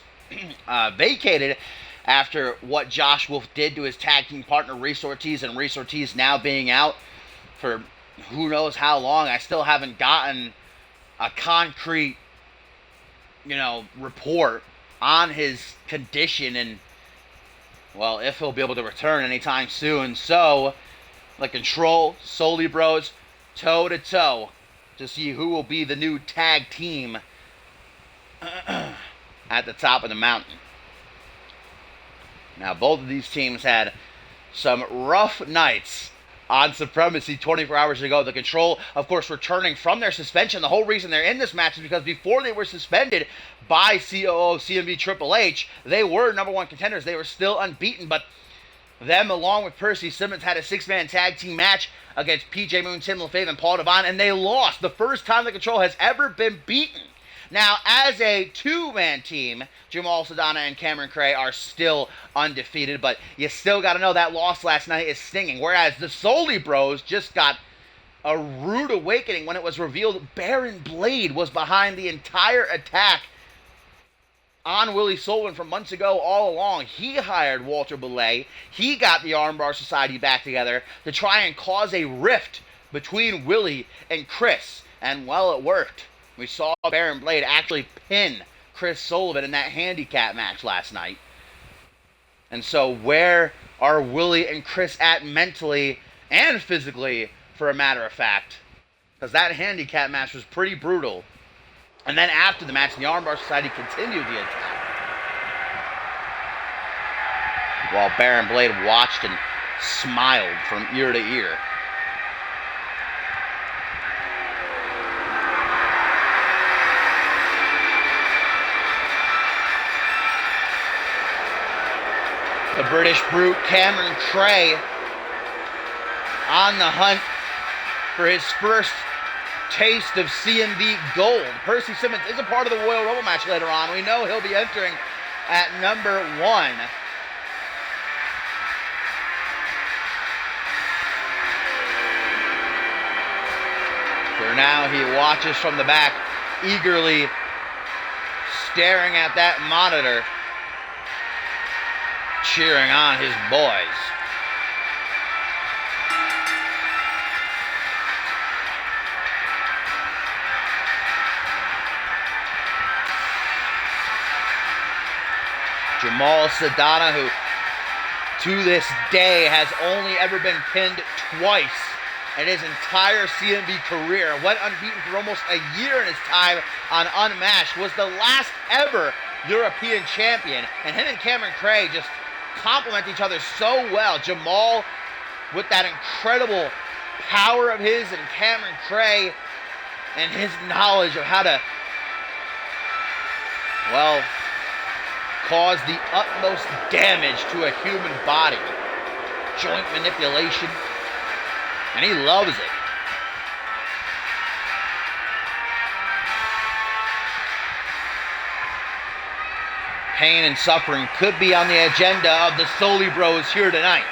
vacated after what Josh Wolf did to his tag team partner, Reese Ortiz, and Reese Ortiz now being out for who knows how long. I still haven't gotten a concrete, report on his condition and, well, if he'll be able to return anytime soon. So, the Control, Soli Bros, toe-to-toe to see who will be the new tag team at the top of the mountain. Now, both of these teams had some rough nights on Supremacy 24 hours ago. The Control, of course, returning from their suspension. The whole reason they're in this match is because before they were suspended by COO CMV Triple H, they were number one contenders. They were still unbeaten, but them, along with Percy Simmons, had a 6-man tag team match against PJ Moon, Tim LaFave, and Paul Devine, and they lost. The first time the Control has ever been beaten. Now, as a two-man team, Jamal Sadana and Cameron Cray are still undefeated, but you still got to know that loss last night is stinging. Whereas the Soli Bros just got a rude awakening when it was revealed Baron Blade was behind the entire attack on Willie Sullivan from months ago all along. He hired Walter Belay. He got the Armbar Society back together to try and cause a rift between Willie and Chris. And, well, it worked. We saw Baron Blade actually pin Chris Sullivan in that handicap match last night. And so where are Willie and Chris at mentally and physically, for a matter of fact? Because that handicap match was pretty brutal. And then after the match, the Armbar Society continued the attack, while Baron Blade watched and smiled from ear to ear. The British Brute, Cameron Cray, on the hunt for his first taste of CMV gold. Percy Simmons is a part of the Royal Rumble match later on. We know he'll be entering at number 1. For now, he watches from the back, eagerly staring at that monitor, cheering on his boys. Jamal Sadana, who to this day has only ever been pinned twice in his entire CMV career, went unbeaten for almost a year in his time on Unmatched, was the last ever European champion. And him and Cameron Cray just complement each other so well. Jamal with that incredible power of his, and Cameron Cray and his knowledge of how to, well, cause the utmost damage to a human body. Joint manipulation. And he loves it. Pain and suffering could be on the agenda of the Soli Bros here tonight.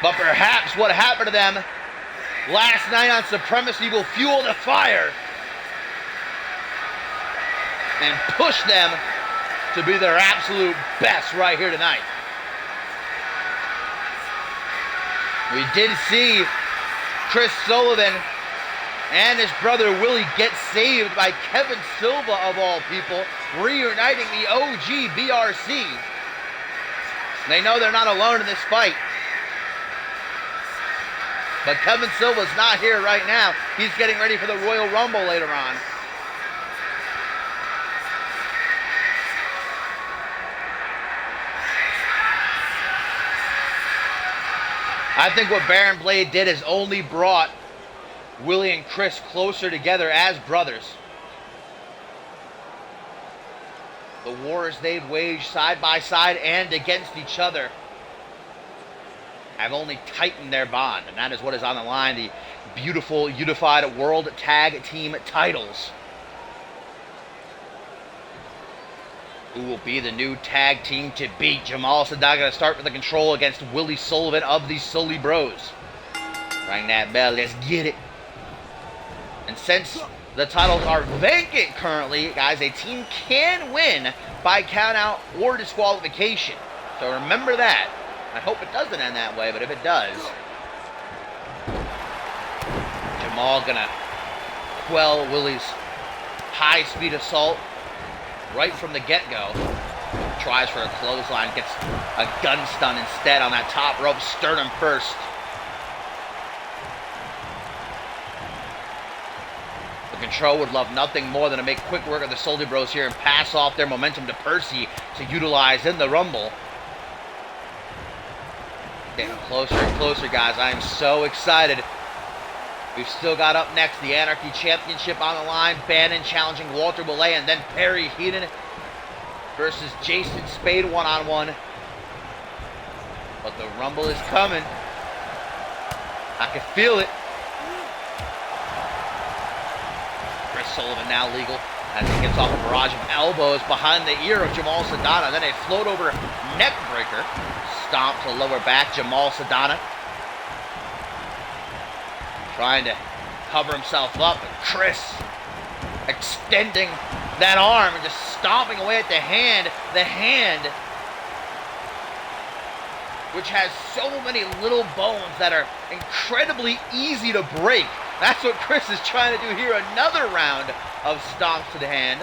But perhaps what happened to them last night on Supremacy will fuel the fire and push them to be their absolute best right here tonight. We did see Chris Sullivan and his brother Willie get saved by Kevin Silva, of all people, reuniting the OG BRC. They know they're not alone in this fight. But Kevin Silva's not here right now. He's getting ready for the Royal Rumble later on. I think what Baron Blade did has only brought Willie and Chris closer together as brothers. The wars they've waged side by side and against each other have only tightened their bond, and that is what is on the line, the beautiful unified world tag team titles. Who will be the new tag team to beat? Jamal Sadana to start with the control against Willie Sullivan of the Soli Bros. Ring that bell, let's get it. And since the titles are vacant currently, guys, a team can win by countout or disqualification. So remember that. I hope it doesn't end that way, but if it does, Jamal gonna quell Willie's high-speed assault right from the get-go. Tries for a clothesline, gets a gun stun instead on that top rope, sternum first. The Control would love nothing more than to make quick work of the Soli Bros here and pass off their momentum to Percy to utilize in the Rumble. Getting closer and closer, guys. I am so excited. We've still got up next the Anarchy Championship on the line. Bannon challenging Walter Belay, and then Perry Heenan versus Jason Spade one-on-one. But the Rumble is coming. I can feel it. Chris Sullivan now legal as he gets off a barrage of elbows behind the ear of Jamal Sadana. Then a float over neck breaker. Stomp to lower back. Jamal Sadana trying to cover himself up. And Chris extending that arm and just stomping away at the hand. The hand, which has so many little bones that are incredibly easy to break. That's what Chris is trying to do here. Another round of stomps to the hand.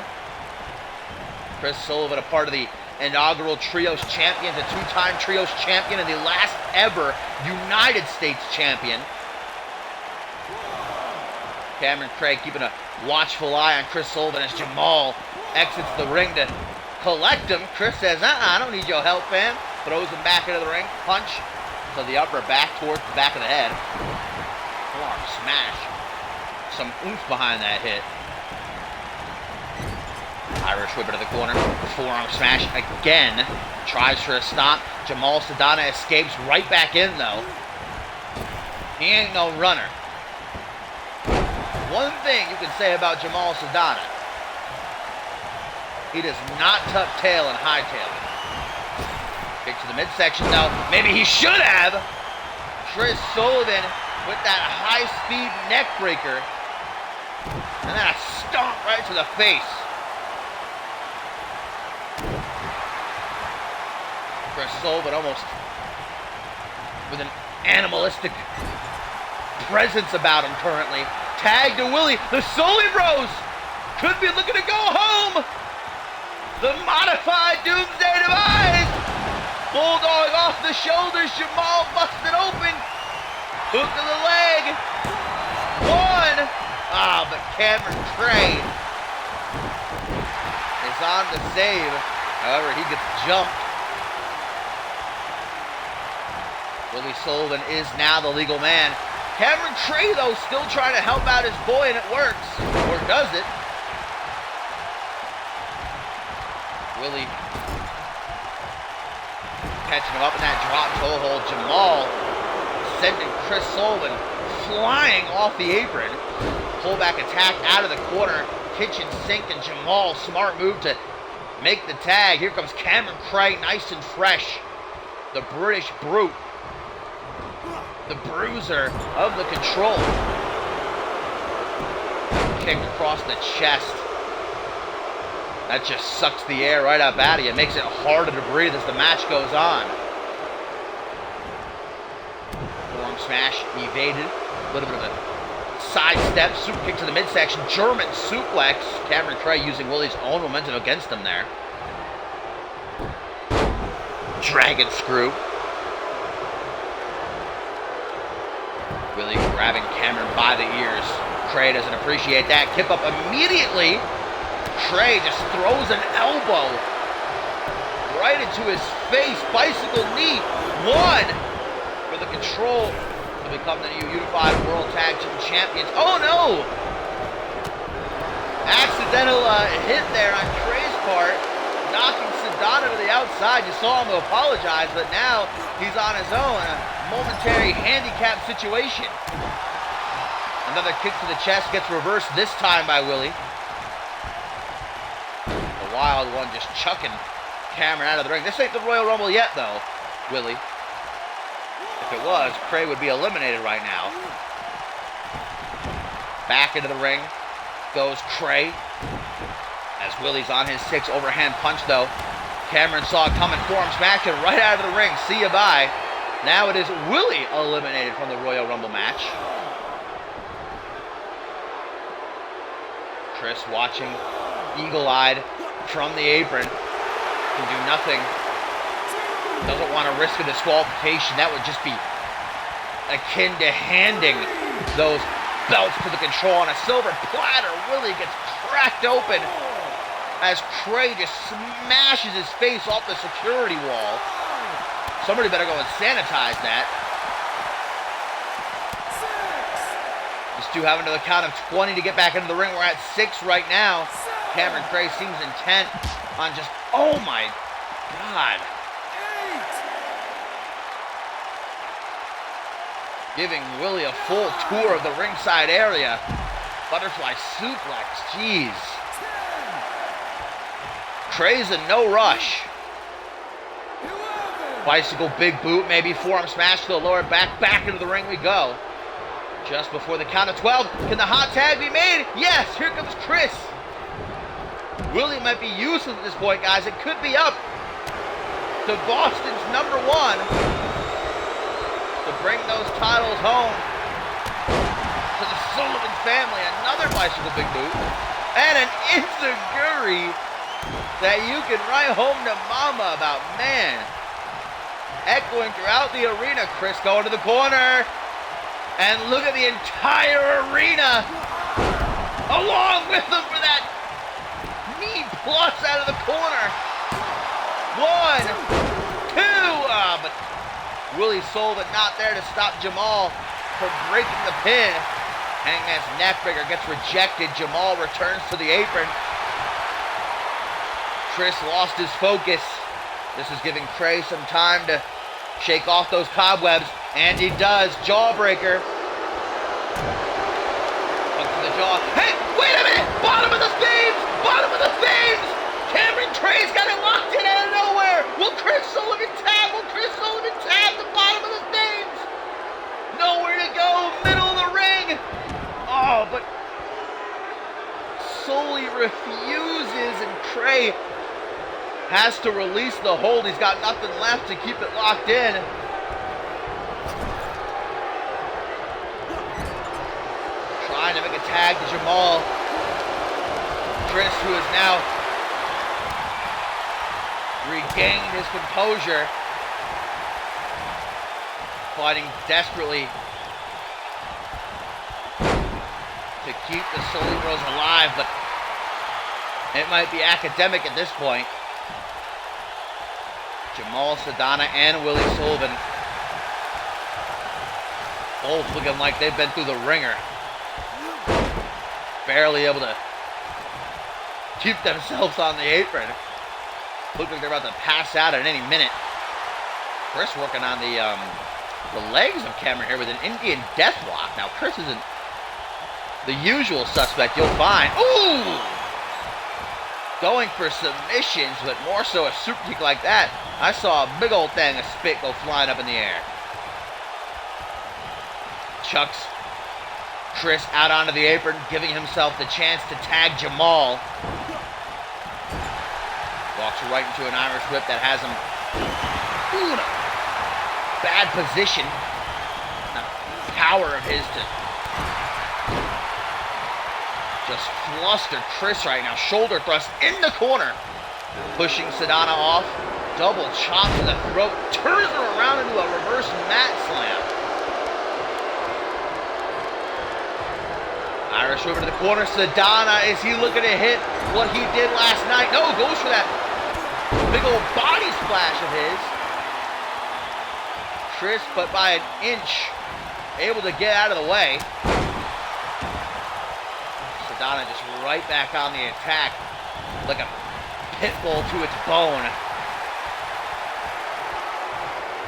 Chris Sullivan, a part of the inaugural Trios Champions, a two-time Trios Champion, and the last ever United States Champion. Cameron Craig keeping a watchful eye on Chris Sullivan as Jamal exits the ring to collect him. Chris says, I don't need your help, fam. Throws him back into the ring. Punch to the upper back towards the back of the head. Forearm smash. Some oomph behind that hit. Irish whip into the corner. Forearm smash again. Tries for a stop. Jamal Sadana escapes right back in, though. He ain't no runner. One thing you can say about Jamal Sadana: he does not tuck tail and hightail it. Kick to the midsection, though. Maybe he should have. Chris Sullivan with that high-speed neck breaker. And then a stomp right to the face. Chris Sullivan almost with an animalistic presence about him currently. Tag to Willie. The Sully Bros could be looking to go home. The modified Doomsday Device. Bulldog off the shoulders. Jamal busted open. Hook to the leg. One. But Cameron Cray is on the save. However, he gets jumped. Willie Sullivan is now the legal man. Cameron Cray, though, still trying to help out his boy, and it works. Or does it? Willie catching him up in that drop toe hold. Jamal sending Chris Sullivan flying off the apron. Pullback attack out of the corner. Kitchen sink, and Jamal, smart move to make the tag. Here comes Cameron Cray, nice and fresh. The British Brute. The bruiser of the Control. Kick across the chest. That just sucks the air right up out of you. It makes it harder to breathe as the match goes on. Forearm smash evaded. A little bit of a sidestep. Super kick to the midsection. German suplex. Cameron Cray using Willie's own momentum against him there. Dragon screw. Willie grabbing Cameron by the ears. Cray doesn't appreciate that. Kip up immediately. Cray just throws an elbow right into his face. Bicycle knee. One for the Control to become the new Unified World Tag Team Champions. Oh no! Accidental hit there on Cray's part, knocking Sadana to the outside. You saw him apologize, but now he's on his own. A momentary handicap situation. Another kick to the chest gets reversed, this time by Willie. The Wild One just chucking Cameron out of the ring. This ain't the Royal Rumble yet, though, Willie. If it was, Cray would be eliminated right now. Back into the ring goes Cray. As Willie's on his 6, overhand punch, though. Cameron saw it coming, forearm smash, and right out of the ring. See you bye. Now it is Willie eliminated from the Royal Rumble match. Chris watching, eagle-eyed from the apron. Can do nothing. Doesn't want to risk a disqualification. That would just be akin to handing those belts to the Control on a silver platter. Willie gets cracked open as Cray just smashes his face off the security wall. Somebody better go and sanitize that. These two having to the count of 20 to get back into the ring. We're at 6 right now. Cameron Cray seems intent on just, oh my God. Giving Willie a full tour of the ringside area Butterfly suplex, jeez. Trey's in no rush. Bicycle big boot, maybe forearm smash to the lower back. Back into the ring we go. Just before the count of 12. Can the hot tag be made? Yes, here comes Chris. Willie might be useless at this point, guys. It could be up to Boston's number one to bring those titles home to the Sullivan family. Another bicycle big boot. And an enziguri that you can write home to mama about, man. Echoing throughout the arena. Chris going to the corner. And look at the entire arena along with him for that knee plus out of the corner. 1, 2. But Willie Sullivan not there to stop Jamal from breaking the pin. Hangman's neckbreaker gets rejected. Jamal returns to the apron. Chris lost his focus. This is giving Trey some time to shake off those cobwebs, and he does. Jawbreaker. Up to the jaw. Hey, wait a minute! Bottom of the Thames! Bottom of the Thames! Cameron Trey's got it locked in out of nowhere! Will Chris Sullivan tag? Will Chris Sullivan tag the bottom of the Thames? Nowhere to go, middle of the ring! Oh, but Sully refuses, and Trey has to release the hold. He's got nothing left to keep it locked in. Trying to make a tag to Jamal. Chris, who has now regained his composure, fighting desperately to keep the Sully Bros alive, but it might be academic at this point. Jamal Sedana and Willie Sullivan both looking like they've been through the ringer. Barely able to keep themselves on the apron. Look like they're about to pass out at any minute. Chris working on the legs of Cameron here with an Indian deathlock. Now Chris isn't the usual suspect you'll find. Ooh! Going for submissions, but more so a super kick like that. I saw a big old thing of spit go flying up in the air. Chucks Chris out onto the apron, giving himself the chance to tag Jamal. Walks right into an Irish whip that has him in a bad position. The power of his to just fluster Chris right now. Shoulder thrust in the corner. Pushing Sedana off. Double chop to the throat. Turns her around into a reverse mat slam. Irish whip to the corner. Sedana, is he looking to hit what he did last night? No, goes for that big old body splash of his. Chris, but by an inch, able to get out of the way. Sedana just right back on the attack like a pit bull to its bone.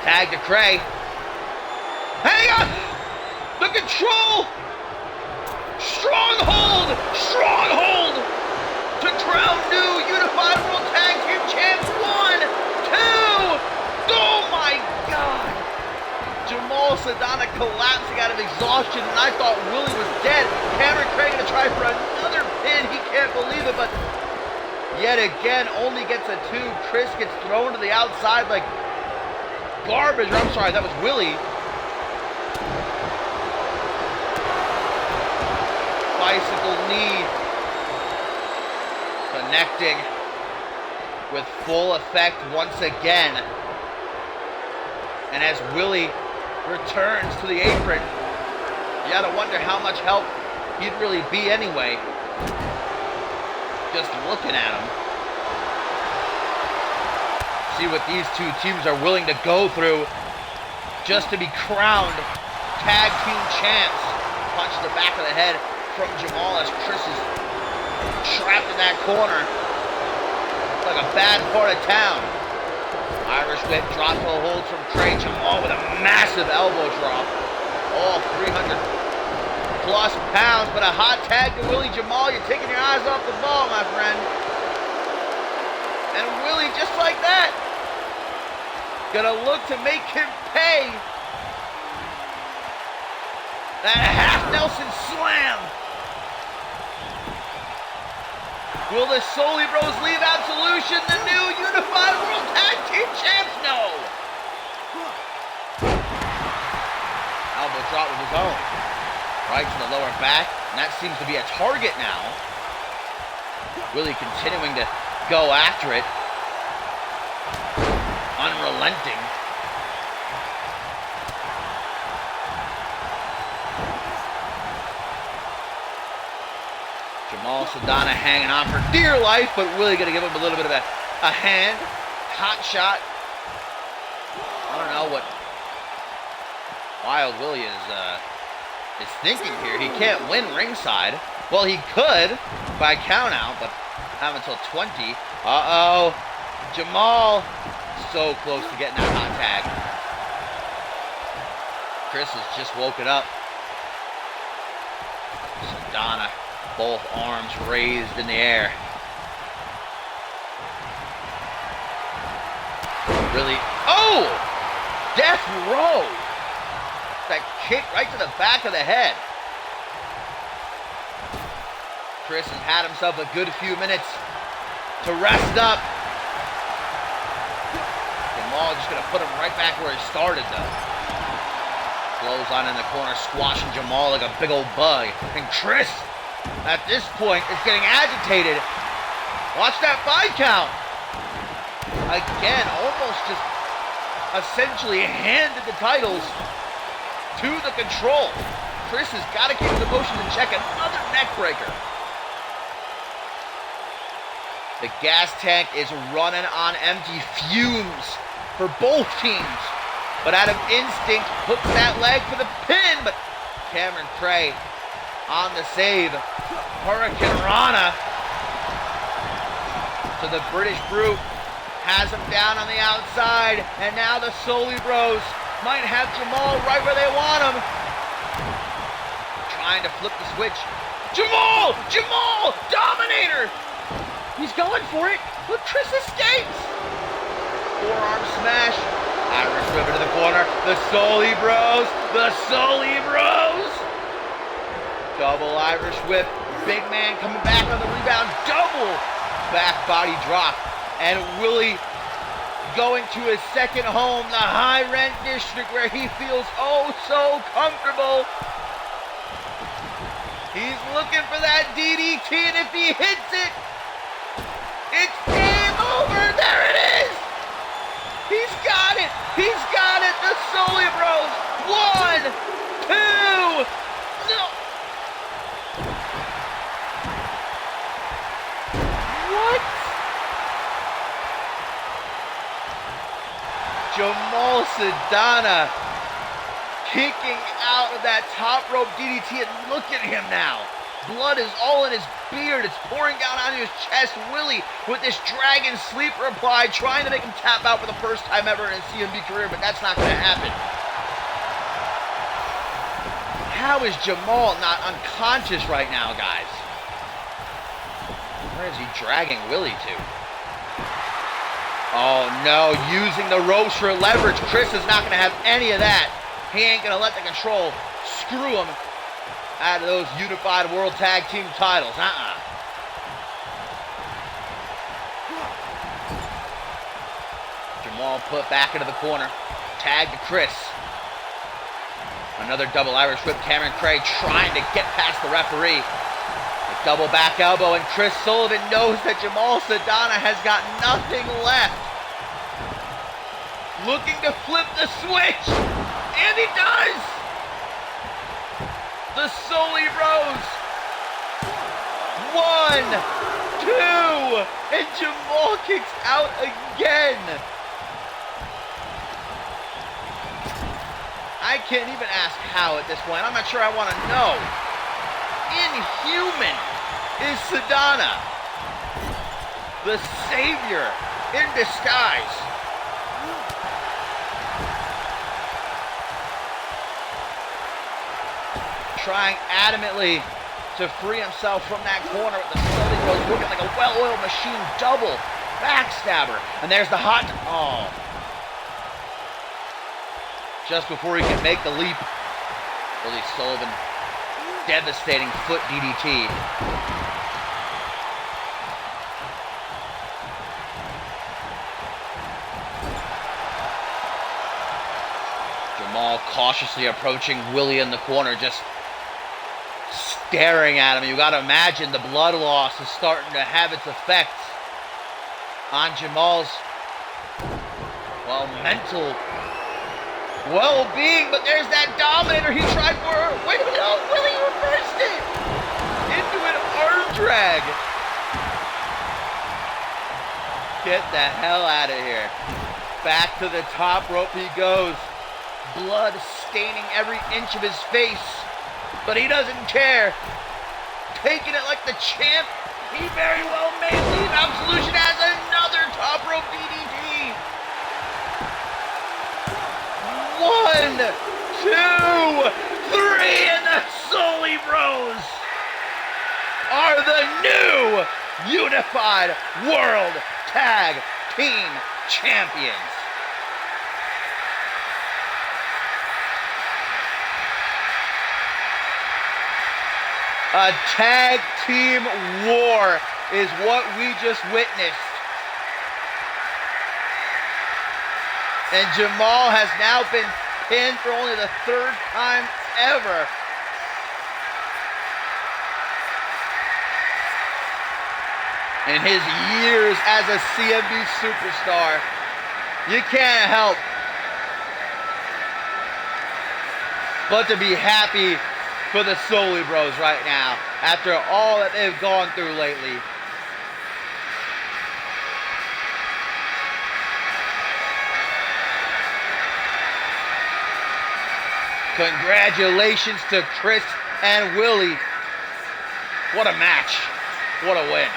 Tag to Cray. Hang on! The control! Stronghold! Stronghold! To crown new Unified World Tag Team Champs. 1, 2! Oh my God! Jamal Sedana collapsing out of exhaustion, and I thought Willie was dead. Cameron Cray gonna try for another pin. He can't believe it, but yet again only gets a 2. Chris gets thrown to the outside like garbage. I'm sorry, that was Willie. Bicycle knee. Connecting with full effect once again. And as Willie returns to the apron, you gotta wonder how much help he'd really be anyway. Just looking at him. See what these two teams are willing to go through just to be crowned tag team champs. Punch to the back of the head from Jamal as Chris is trapped in that corner. Like a bad part of town. Irish whip, drop toe hold from Trey. Jamal with a massive elbow drop. All 300 plus pounds, but a hot tag to Willie Jamal. You're taking your eyes off the ball, my friend. And Willie, just like that, gonna look to make him pay. That half Nelson slam. Will the Soli Bros leave Absolution, the new Unified World Tag Team Champs? No. Elbow drop with his own. Right to the lower back, and that seems to be a target now. Willie continuing to go after it. Unrelenting. Jamal Sedana hanging on for dear life, but Willie gonna give him a little bit of a hand. Hot shot. I don't know what Wild Willie is thinking here. He can't win ringside. Well, he could by count out, but have until 20. Uh-oh. Jamal so close to getting that hot tag. Chris has just woken up. Sedana, both arms raised in the air. Really? Oh! Death row! That kick right to the back of the head. Chris has had himself a good few minutes to rest up. Jamal just gonna put him right back where he started though. Blows on in the corner, squashing Jamal like a big old bug. And Chris, at this point, is getting agitated. Watch that 5 count. Again, almost just essentially handed the titles to the Control. Chris has got to keep his emotions in check. Another neck breaker. The gas tank is running on empty fumes for both teams. But out of instinct, hooks that leg for the pin. But Cameron Cray on the save. Hurricane Rana to the British Brute. Has him down on the outside. And now the Soli Bros might have Jamal right where they want him. Trying to flip the switch. Jamal! Jamal! Dominator! He's going for it, but Chris escapes. Forearm smash. Irish whip into the corner. The Soli Bros. The Soli Bros. Double Irish whip. Big man coming back on the rebound. Double back body drop. And Willie going to his second home, the high rent district where he feels oh so comfortable. He's looking for that DDT, and if he hits it, it's game over. There it is. He's got it. He's got it. The Soli Bros. 1, 2. No. What? Jamal Sedana kicking out of that top rope DDT, and look at him now. Blood is all in his beard. It's pouring down onto his chest. Willie with this dragon sleeper apply, trying to make him tap out for the first time ever in his CMV career, but that's not going to happen. How is Jamal not unconscious right now, guys? Where is he dragging Willie to? Oh no, using the ropes for leverage. Chris is not going to have any of that. He ain't going to let the Control screw him out of those Unified World Tag Team titles. Jamal put back into the corner. Tag to Chris. Another double Irish whip. Cameron Cray trying to get past the referee. A double back elbow, and Chris Sullivan knows that Jamal Sedana has got nothing left. Looking to flip the switch, and he does! The Soli Bros. 1, 2, and Jamal kicks out again. I can't even ask how at this point. I'm not sure I want to know. Inhuman is Sedana, the savior in disguise. trying adamantly to free himself from that corner. The Sully Bros working like a well-oiled machine, double backstabber. And there's the hot, oh. Just before he can make the leap, Billy Sullivan, devastating foot DDT. Jamal cautiously approaching Willie in the corner, just staring at him. You gotta imagine the blood loss is starting to have its effects on Jamal's, well, mental well-being. But there's that Dominator he tried for her. Wait a minute, oh, Willie reversed it into an arm drag. Get the hell out of here. Back to the top rope he goes. Blood staining every inch of his face, but he doesn't care. Taking it like the champ, he very well may leave. Absolution has another top rope DDT. 1, 2, 3, and the Sully Bros are the new Unified World Tag Team Champions. A tag team war is what we just witnessed. And Jamal has now been pinned for only the 3rd time ever. In his years as a CMV superstar. You can't help but to be happy for the Sully Bros right now, after all that they've gone through lately. Congratulations to Chris and Willie. What a match. What a win.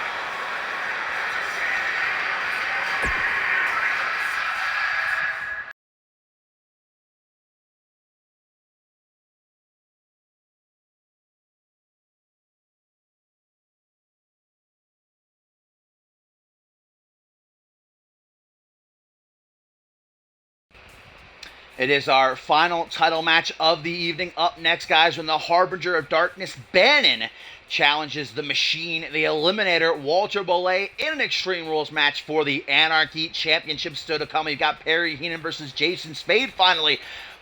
It is our final title match of the evening. Up next, guys, when the Harbinger of Darkness, Bannon, challenges the Machine, the Eliminator, Walter Bollé, in an Extreme Rules match for the Anarchy Championship. Still to come, we've got Perry Heenan versus Jason Spade, finally,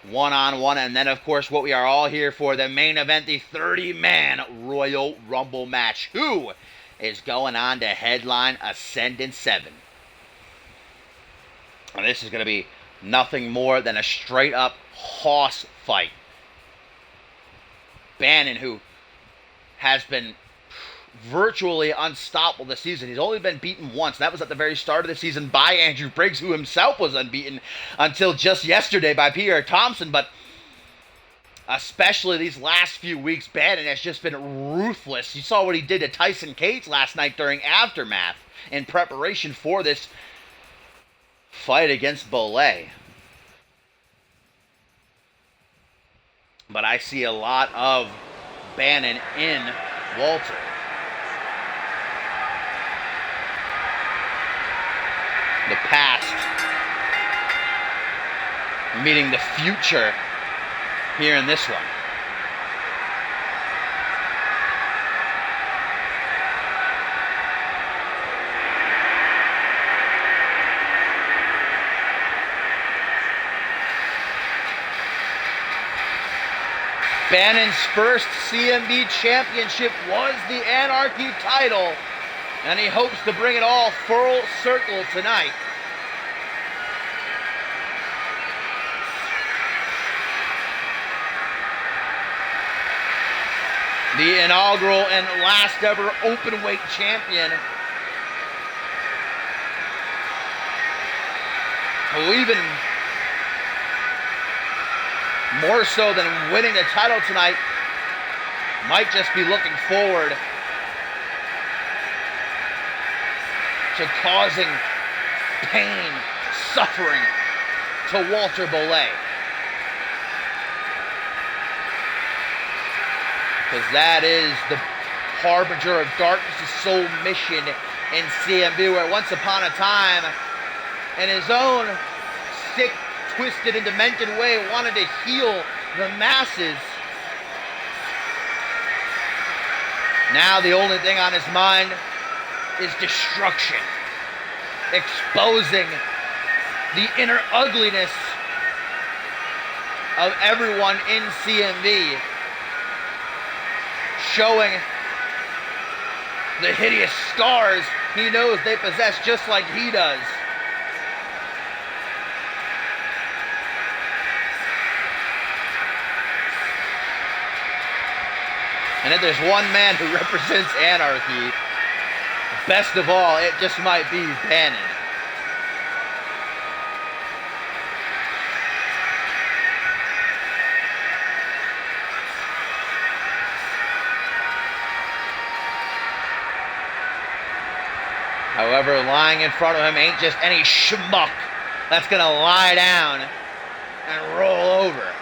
one-on-one. And then, of course, what we are all here for, the main event, the 30-man Royal Rumble match. Who is going on to headline Ascendant 7? And this is going to be nothing more than a straight-up hoss fight. Bannon, who has been virtually unstoppable this season. He's only been beaten once. That was at the very start of the season by Andrew Briggs, who himself was unbeaten until just yesterday by Pierre Thompson. But especially these last few weeks, Bannon has just been ruthless. You saw what he did to Tyson Cates last night during Aftermath in preparation for this fight against Bollé. But I see a lot of Bannon in Walter. The past meeting the future here in this one. Bannon's first CMV championship was the Anarchy title, and he hopes to bring it all full circle tonight. The inaugural and last ever openweight champion, who even more so than winning the title tonight, might just be looking forward to causing pain, suffering to Walter Bollé. Because that is the harbinger of darkness' sole mission in CMV, where once upon a time, in his own sick, twisted, and demented way, wanted to heal the masses. Now the only thing on his mind is destruction, exposing the inner ugliness of everyone in CMV, showing the hideous scars he knows they possess just like he does. And if there's one man who represents anarchy, best of all, it just might be Bannon. However, lying in front of him ain't just any schmuck that's gonna lie down and roll over.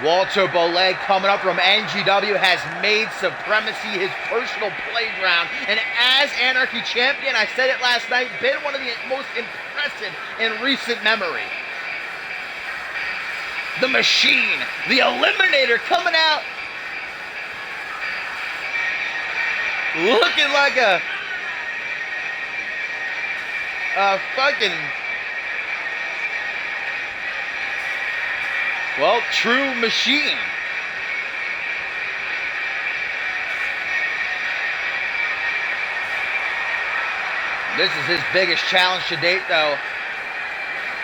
Walter Bollet, coming up from NGW, has made supremacy his personal playground. And as Anarchy champion, I said it last night, been one of the most impressive in recent memory. The Machine, the Eliminator, coming out looking like a fucking, well, true machine. This is his biggest challenge to date, though,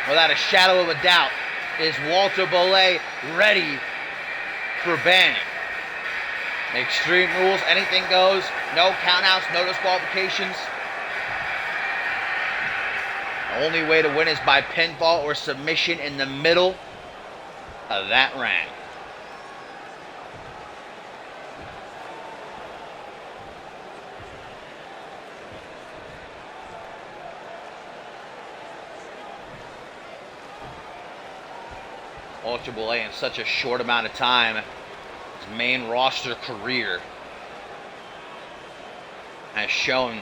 without a shadow of a doubt. Is Walter Bollet ready for Bannon? Extreme rules, anything goes, no countouts, no disqualifications. The only way to win is by pinfall or submission in the middle of that ring. Walter Bollet, in such a short amount of time, his main roster career, has shown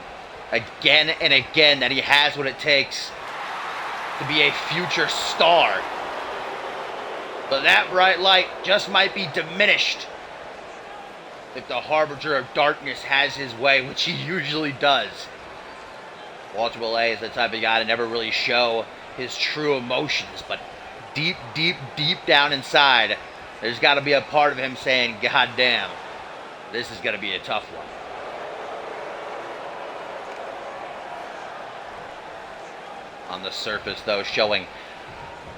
again and again that he has what it takes to be a future star. But that bright light just might be diminished if the Harbinger of Darkness has his way, which he usually does. Walter Bollet is the type of guy to never really show his true emotions, but deep, deep, deep down inside, there's got to be a part of him saying, God damn, this is going to be a tough one. On the surface, though, showing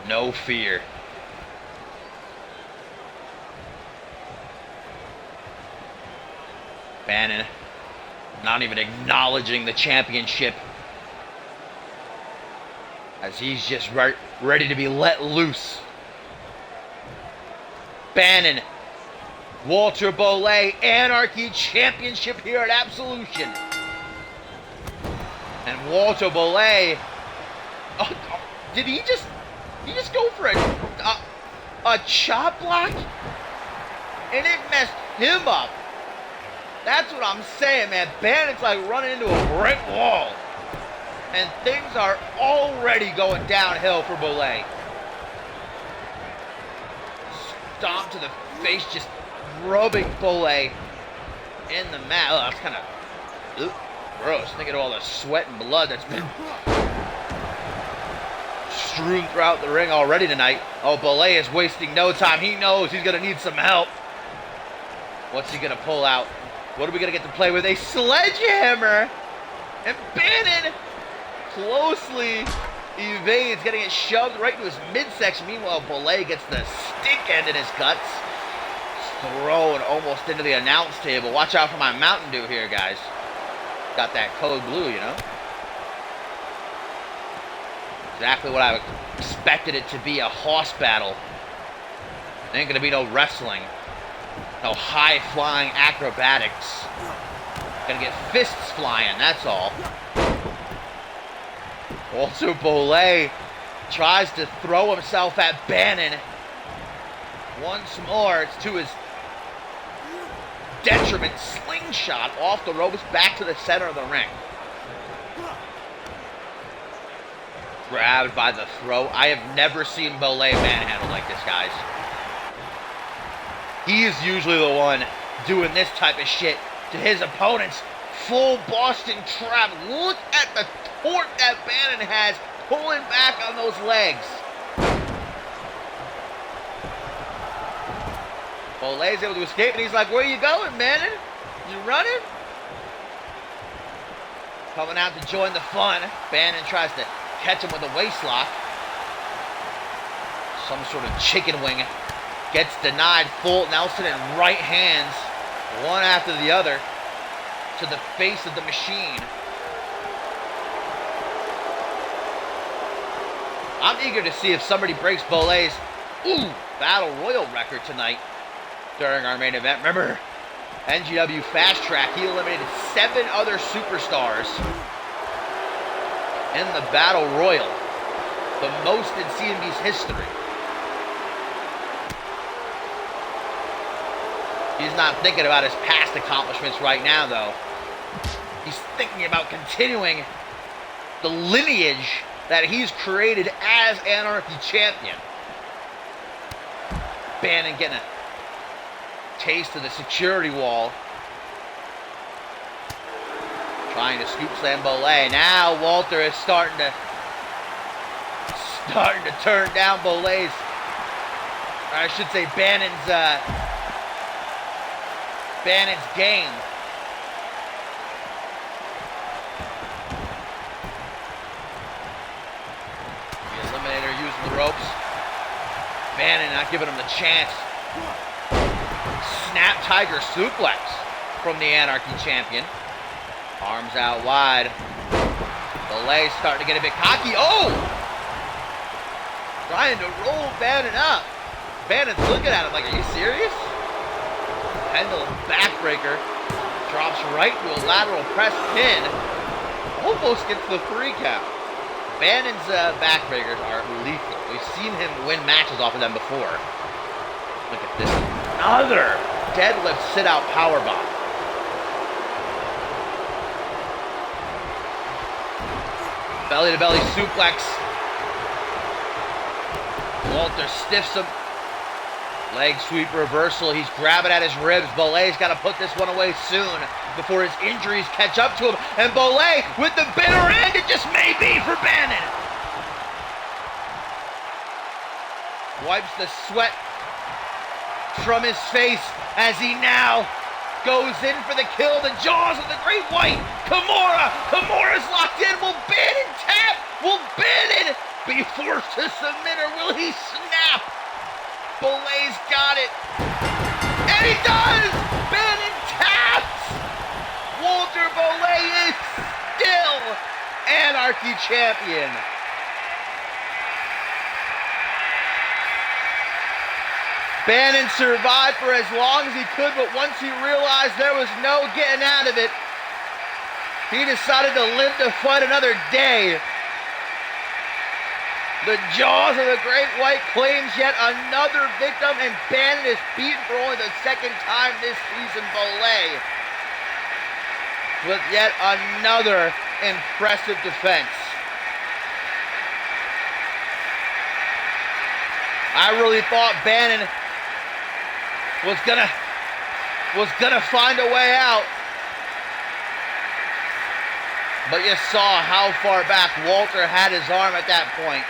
no fear. Bannon not even acknowledging the championship, as he's just ready to be let loose. Bannon, Walter Bollet, Anarchy Championship here at Absolution. And Walter Bollet, did he just go for a chop block? And it messed him up. That's what I'm saying, man. Bannon's like running into a brick wall. And things are already going downhill for Bollet. Stomp to the face, just rubbing Bollet in the mat. Oh, that's kind of gross. Thinking of all the sweat and blood that's been strewn throughout the ring already tonight. Oh, Bollet is wasting no time. He knows he's going to need some help. What's he going to pull out? What are we going to get to play with? A sledgehammer. And Bannon closely evades, getting it shoved right into his midsection. Meanwhile, Bollet gets the stink end in his guts. Thrown almost into the announce table. Watch out for my Mountain Dew here, guys. Got that code blue, you know? Exactly what I expected it to be, a horse battle. Ain't going to be no wrestling. No high-flying acrobatics. Gonna get fists flying, that's all. Walter Bollet tries to throw himself at Bannon. Once more, it's to his detriment slingshot off the ropes back to the center of the ring. Grabbed by the throat. I have never seen Bolay manhandled like this, guys. He is usually the one doing this type of shit to his opponents. Full Boston Crab. Look at the torque that Bannon has pulling back on those legs. Bolay's able to escape, and he's like, where you going, Bannon? You running? Coming out to join the fun. Bannon tries to catch him with a waist lock. Some sort of chicken wing. Gets denied. Full Nelson and right hands, one after the other, to the face of the machine. I'm eager to see if somebody breaks Bolay's Battle Royal record tonight during our main event. Remember, NGW Fast Track, he eliminated 7 other superstars in the Battle Royal, the most in CMV's history. He's not thinking about his past accomplishments right now, though. He's thinking about continuing the lineage that he's created as Anarchy Champion. Bannon getting a taste of the security wall. Trying to scoop slam Bolay. Now Walter is starting to turn down Bolay's, or I should say Bannon's game. The Eliminator using the ropes. Bannon not giving him the chance. Snap Tiger suplex from the Anarchy Champion. Arms out wide. Bolay's starting to get a bit cocky. Oh! Trying to roll Bannon up. Bannon's looking at him like, are you serious? Pendulum backbreaker. Drops right to a lateral press pin. Almost gets the 3 count. Bannon's backbreakers are lethal. We've seen him win matches off of them before. Look at this. Another deadlift sit-out powerbomb. Belly-to-belly suplex. Walter stiffs him. Leg sweep reversal. He's grabbing at his ribs. Bolay's got to put this one away soon before his injuries catch up to him. And Bolay with the bitter end. It just may be for Bannon. Wipes the sweat from his face as he now goes in for the kill. The jaws of the Great White. Kimora's locked in. Will Bannon tap? Will Bannon be forced to submit, or will he snap? Bolay's got it. And he does! Bannon taps! Walter Bolay is still Anarchy Champion. Bannon survived for as long as he could, but once he realized there was no getting out of it, he decided to live to fight another day. The jaws of the Great White claims yet another victim, and Bannon is beaten for only the 2nd time this season. Bolay with yet another impressive defense. I really thought Bannon was gonna find a way out, but you saw how far back Walter had his arm at that point.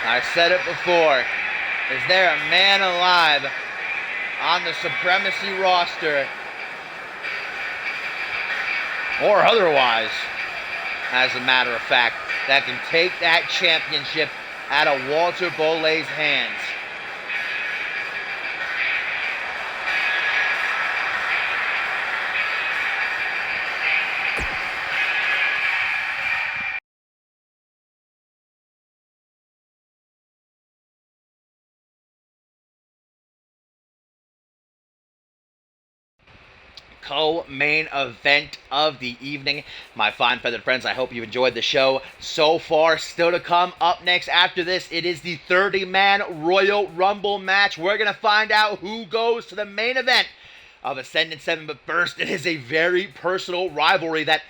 I said it before. Is there a man alive on the Supremacy roster, or otherwise, as a matter of fact, that can take that championship out of Walter Bolay's hands? co-main event of the evening. My fine feathered friends, I hope you enjoyed the show so far. Still to come up next after this, it is the 30-man Royal Rumble match. We're going to find out who goes to the main event of Ascendant 7. But first, it is a very personal rivalry that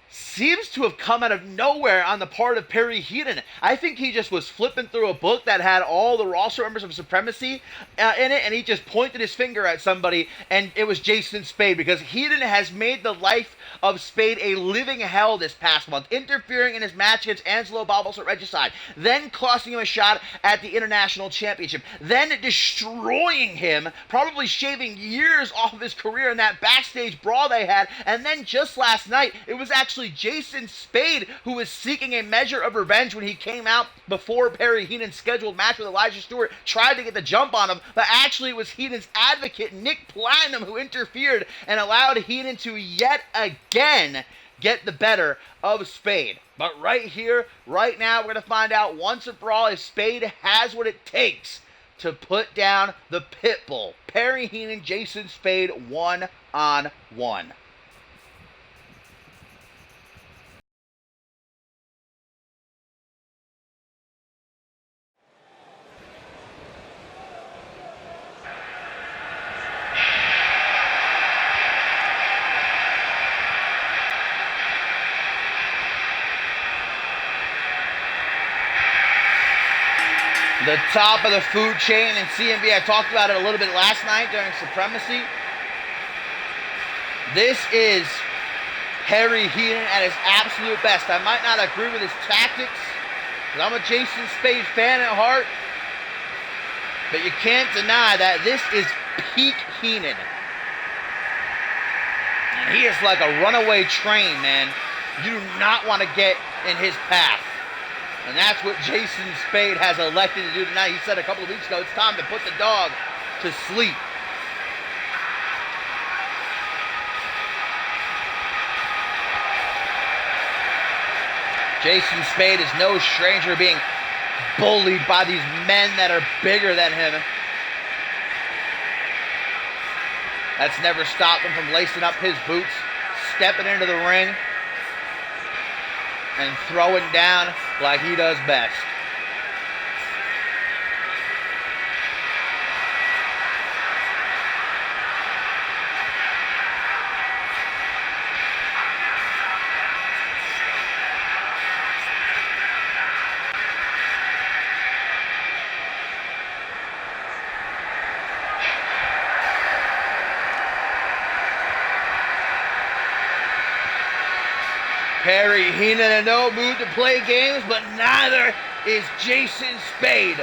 seems to have come out of nowhere on the part of Perry Heenan. I think he just was flipping through a book that had all the roster members of Supremacy in it, and he just pointed his finger at somebody, and it was Jason Spade, because Heenan has made the life of Spade a living hell this past month, interfering in his match against Angelo Barbosa at Regicide, then costing him a shot at the International Championship, then destroying him, probably shaving years off of his career in that backstage brawl they had, and then just last night, it was actually Jason Spade who was seeking a measure of revenge when he came out before Perry Heenan's scheduled match with Elijah Stewart, tried to get the jump on him, but actually it was Heenan's advocate, Nick Platinum, who interfered and allowed Heenan to yet again get the better of Spade. But right here, right now, we're going to find out once and for all if Spade has what it takes to put down the Pitbull. Perry Heenan, Jason Spade, one-on-one. The top of the food chain in CMV. I talked about it a little bit last night during Supremacy. This is Perry Heenan at his absolute best. I might not agree with his tactics, but I'm a Jason Spade fan at heart. But you can't deny that this is peak Heenan. And he is like a runaway train, man. You do not want to get in his path. And that's what Jason Spade has elected to do tonight. He said a couple of weeks ago, it's time to put the dog to sleep. Jason Spade is no stranger to being bullied by these men that are bigger than him. That's never stopped him from lacing up his boots, stepping into the ring, and throwing down like he does best. Perry Heenan in no mood to play games, but neither is Jason Spade.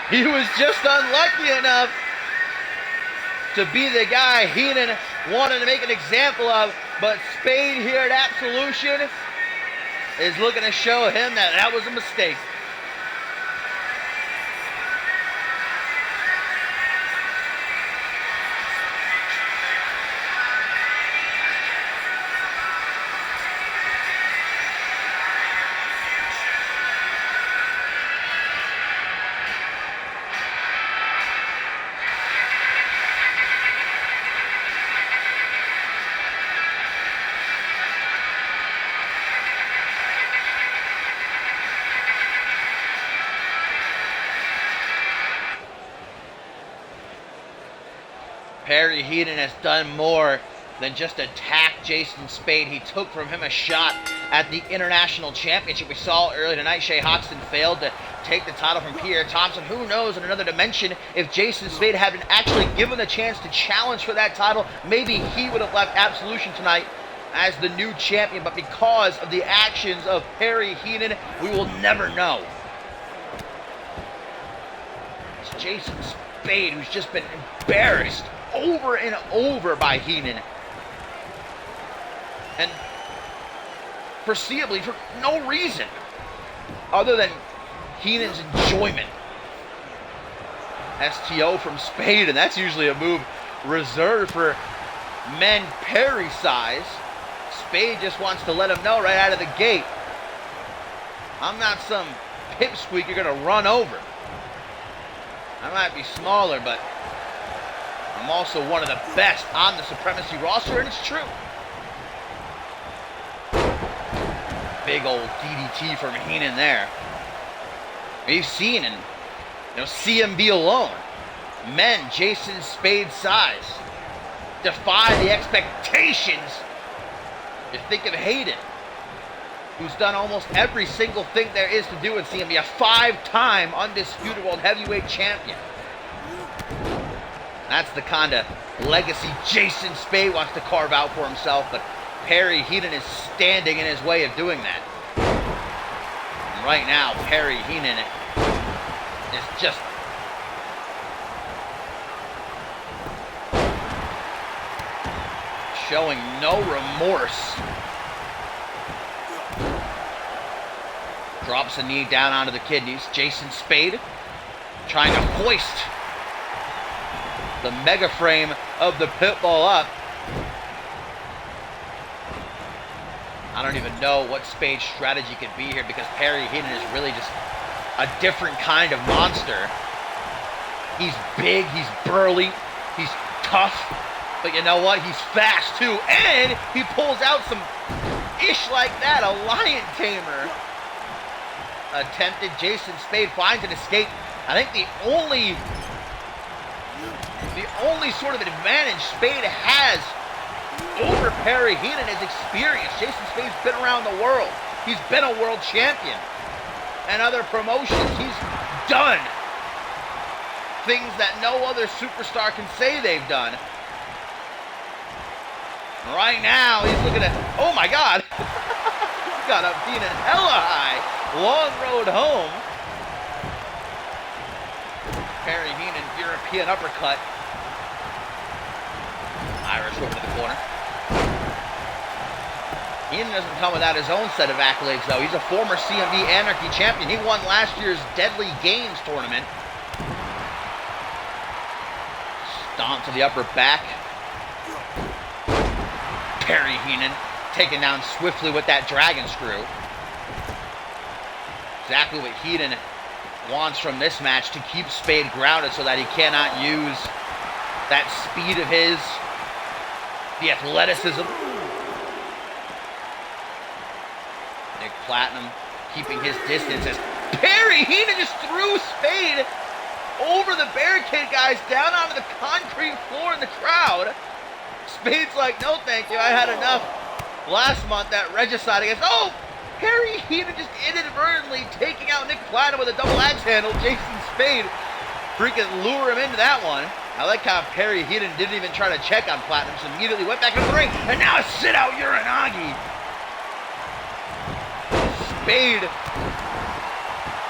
He was just unlucky enough to be the guy Heenan wanted to make an example of, but Spade here at Absolution is looking to show him that that was a mistake. Perry Heenan has done more than just attack Jason Spade. He took from him a shot at the International Championship. We saw earlier tonight Shea Hoxton failed to take the title from Pierre Thompson. Who knows, in another dimension, if Jason Spade had been actually given the chance to challenge for that title, maybe he would have left Absolution tonight as the new champion. But because of the actions of Perry Heenan, we will never know. It's Jason Spade who's just been embarrassed over and over by Heenan. And foreseeably for no reason other than Heenan's enjoyment. STO from Spade, and that's usually a move reserved for men Perry size. Spade just wants to let him know right out of the gate, I'm not some pipsqueak you're going to run over. I might be smaller, but I'm also one of the best on the Supremacy roster, and it's true. Big old DDT from Heenan there. We've seen in CMV alone, men Jason Spade's size defy the expectations. You think of Hayden, who's done almost every single thing there is to do in CMV, a 5-time undisputed world heavyweight champion. That's the kind of legacy Jason Spade wants to carve out for himself, but Perry Heenan is standing in his way of doing that. And right now, Perry Heenan is just showing no remorse. Drops a knee down onto the kidneys. Jason Spade trying to hoist the mega frame of the Pitbull up. I don't even know what Spade's strategy could be here, because Perry Heenan is really just a different kind of monster. He's big, he's burly, he's tough, but you know what? He's fast too, and he pulls out some ish like that, a lion tamer. Attempted. Jason Spade finds an escape. I think the only sort of advantage Spade has over Perry Heenan is experience. Jason Spade's been around the world. He's been a world champion. And other promotions, he's done things that no other superstar can say they've done. Right now, he's looking at, oh my God. He's got up being in hella high. Long road home. Perry Heenan, European uppercut. Irish over to the corner. Heenan doesn't come without his own set of accolades, though. He's a former CMV Anarchy champion. He won last year's Deadly Games tournament. Stomp to the upper back. Perry Heenan taken down swiftly with that dragon screw. Exactly what Heenan wants from this match, to keep Spade grounded so that he cannot use that speed of his, the athleticism. Nick Platinum keeping his distance as Perry Heenan just threw Spade over the barricade, guys, down onto the concrete floor in the crowd. Spade's like, no thank you, I had enough last month, that regicide against, oh! Perry Heenan just inadvertently taking out Nick Platinum with a double axe handle. Jason Spade freaking lure him into that one. I like how Perry Heenan didn't even try to check on Platinum, just immediately went back into the ring, and now a sit-out Uranagi. Spade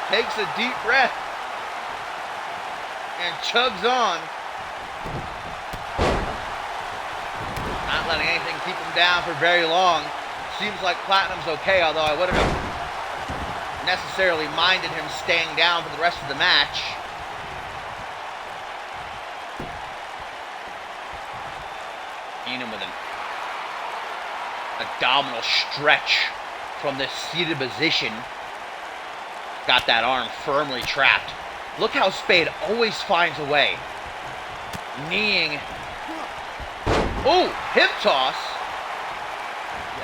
takes a deep breath and chugs on. Not letting anything keep him down for very long. Seems like Platinum's okay, although I wouldn't have necessarily minded him staying down for the rest of the match. Heenan with an abdominal stretch from this seated position. Got that arm firmly trapped. Look how Spade always finds a way. Kneeing. Oh, hip toss.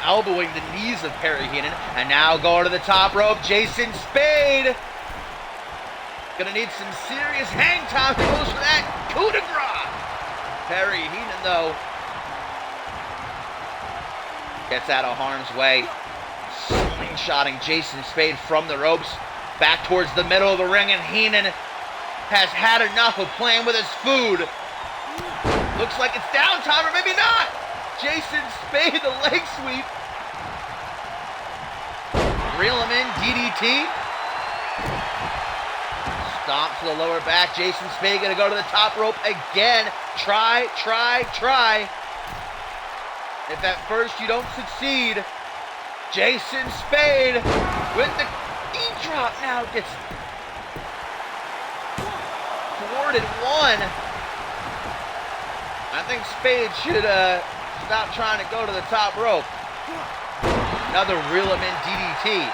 Elbowing the knees of Perry Heenan, and now going to the top rope, Jason Spade. Gonna need some serious hang time. He goes for that coup de grace. Perry Heenan, though, gets out of harm's way, slingshotting Jason Spade from the ropes back towards the middle of the ring, and Heenan has had enough of playing with his food. Looks like it's downtime, or maybe not. Jason Spade, the leg sweep. Reel him in, DDT. Stomp to the lower back. Jason Spade gonna go to the top rope again. Try. If at first you don't succeed, Jason Spade with the knee drop now gets thwarted one. I think Spade should stop trying to go to the top rope. Another reel him in DDT.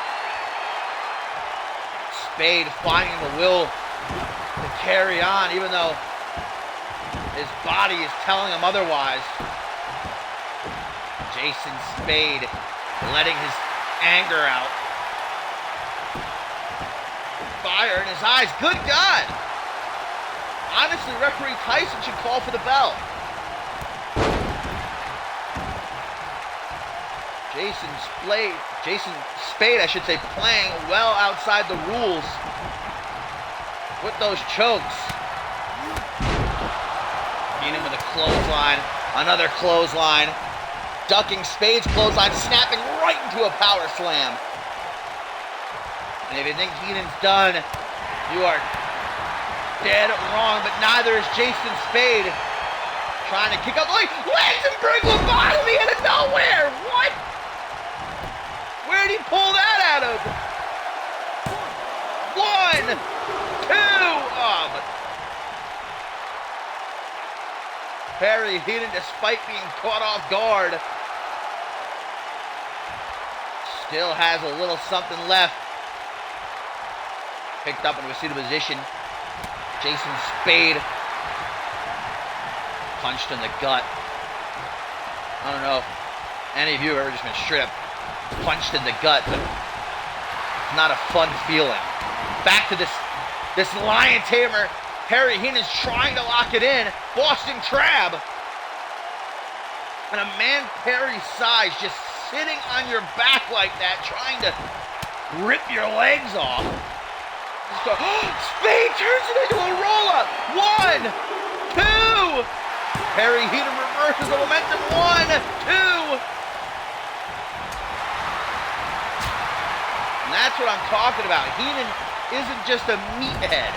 Spade finding the will to carry on, even though His body is telling him otherwise. Jason Spade letting his anger out. Fire in his eyes. Good God! Honestly, referee Tyson should call for the bell. Jason Spade, I should say, playing well outside the rules with those chokes. Heenan with a clothesline, another clothesline, ducking Spade's clothesline, snapping right into a power slam. And if you think Heenan's done, you are dead wrong, but neither is Jason Spade. Trying to kick up, like, lands and bring lobotomy out of nowhere! What? Where did he pull that out of? 1, 2, oh, but Perry Heenan, despite being caught off guard, still has a little something left. Picked up into a seated position. Jason Spade punched in the gut. I don't know if any of you have ever just been straight up punched in the gut, but it's not a fun feeling. Back to this lion tamer. Perry Heenan's trying to lock it in. Boston Crab. And a man Perry's size just sitting on your back like that, trying to rip your legs off. Spade turns it into a roll-up. 1, 2. Perry Heenan reverses the momentum. 1, 2. And that's what I'm talking about. Heenan isn't just a meathead.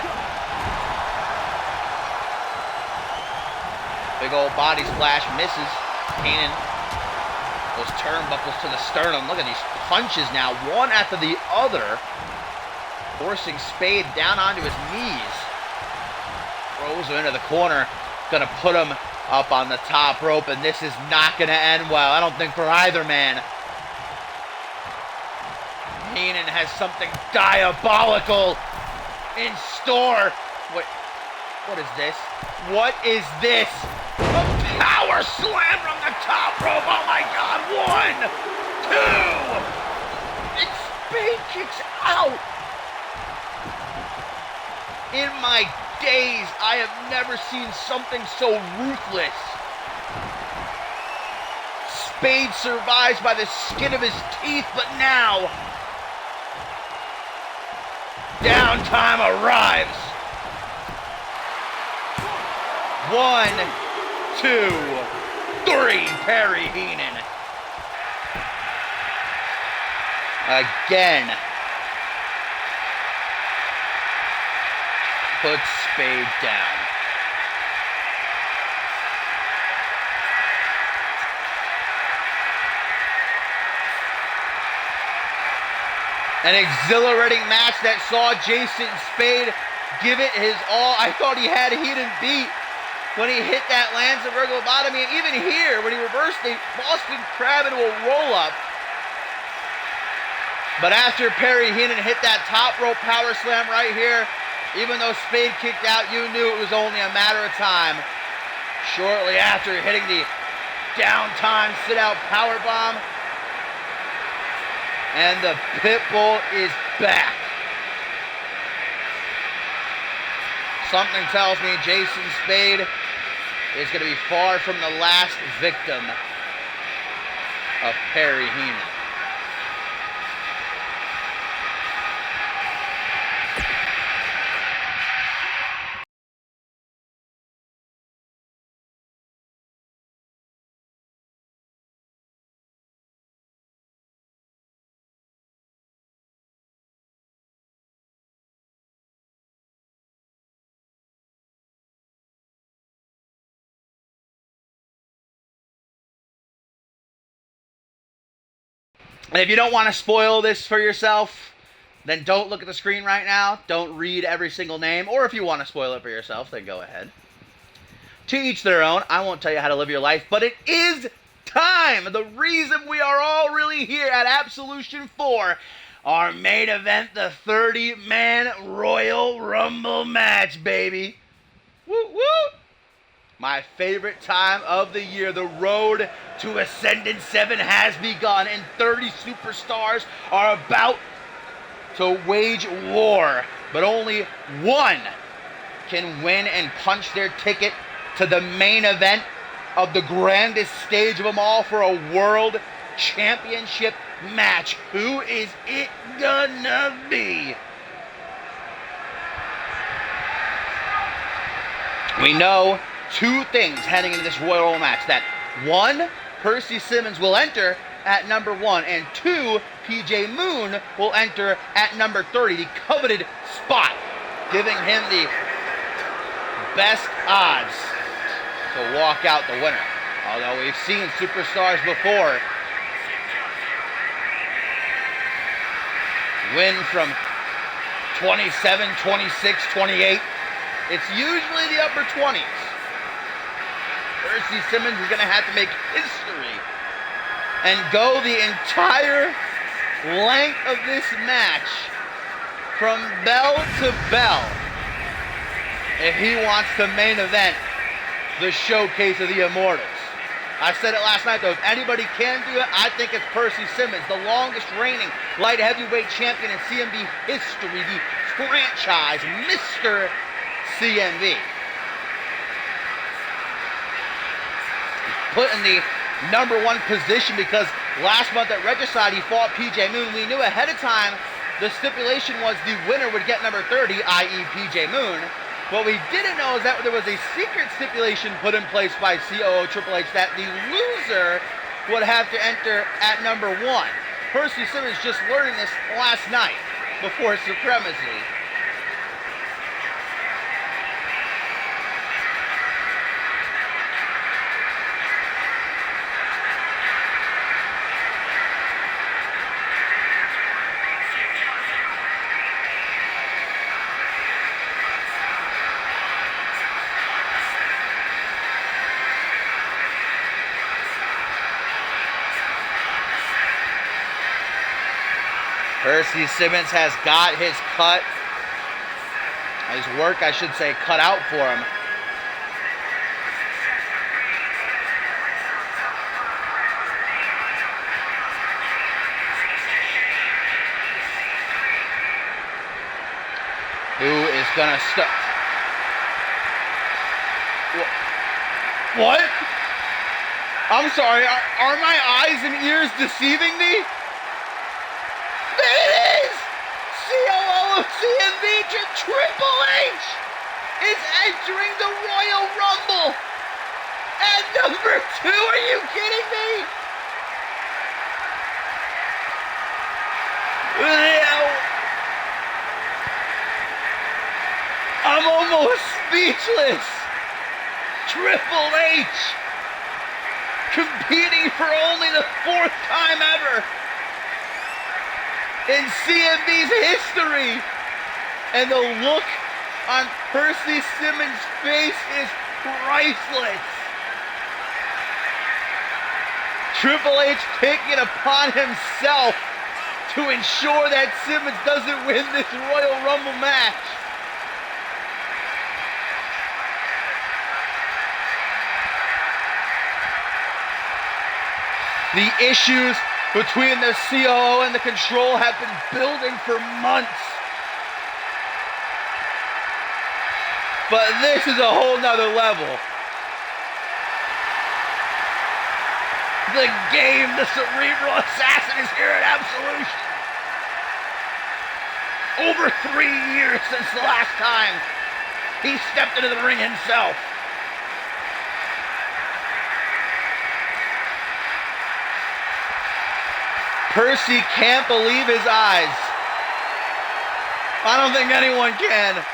Big old body splash misses. Heenan, those turnbuckles to the sternum. Look at these punches now, one after the other. Forcing Spade down onto his knees. Throws him into the corner. Gonna put him up on the top rope, and this is not gonna end well. I don't think for either man. Heenan has something diabolical in store. Wait, what is this? What is this? A power slam from the top rope. Oh my God. 1, 2. And Spade kicks out. In my days, I have never seen something so ruthless. Spade survives by the skin of his teeth, but now downtime arrives. 1, 2, 3. Perry Heenan. Again. Puts Spade down. An exhilarating match that saw Jason Spade give it his all. I thought he had Heenan beat when he hit that Lance of lobotomy, and even here when he reversed the Boston Crab into a roll-up. But after Perry Heenan hit that top rope power slam right here, even though Spade kicked out, you knew it was only a matter of time. Shortly after hitting the downtime sit-out powerbomb, and the Pitbull is back. Something tells me Jason Spade is going to be far from the last victim of Perry Heenan. And if you don't want to spoil this for yourself, then don't look at the screen right now. Don't read every single name. Or if you want to spoil it for yourself, then go ahead. To each their own. I won't tell you how to live your life, but it is time. The reason we are all really here at Absolution 4, our main event, the 30-man Royal Rumble match, baby. Woo woo! My favorite time of the year. The road to Ascendant 7 has begun, and 30 superstars are about to wage war. But only one can win and punch their ticket to the main event of the grandest stage of them all for a world championship match. Who is it gonna be? We know two things heading into this Royal Rumble match. That one, Percy Simmons will enter at number 1, and 2, PJ Moon will enter at number 30, the coveted spot, giving him the best odds to walk out the winner. Although we've seen superstars before win from 27, 26, 28. It's usually the upper 20s. Percy Simmons is going to have to make history and go the entire length of this match from bell to bell if he wants to main event the showcase of the Immortals. I said it last night, though. If anybody can do it, I think it's Percy Simmons, the longest reigning light heavyweight champion in CMV history, the franchise Mr. CMV. Put in the number 1 position because last month at Regicide he fought PJ Moon. We knew ahead of time the stipulation was the winner would get number 30, i.e. PJ Moon. What we didn't know is that there was a secret stipulation put in place by COO Triple H that the loser would have to enter at number 1. Percy Simmons just learning this last night before Supremacy. Percy Simmons has got his work, I should say, cut out for him. Who is gonna stop? What? I'm sorry, are my eyes and ears deceiving me? It is! COO of CMV, Triple H is entering the Royal Rumble at number 2. Are you kidding me? I'm almost speechless. Triple H competing for only the 4th time ever in CMV's history. And the look on Percy Simmons' face is priceless. Triple H taking it upon himself to ensure that Simmons doesn't win this Royal Rumble match. The issues between the COO and the Control have been building for months. But this is a whole nother level. The game, the Cerebral Assassin, is here at Absolution. Over 3 years since the last time he stepped into the ring himself. Percy can't believe his eyes. I don't think anyone can.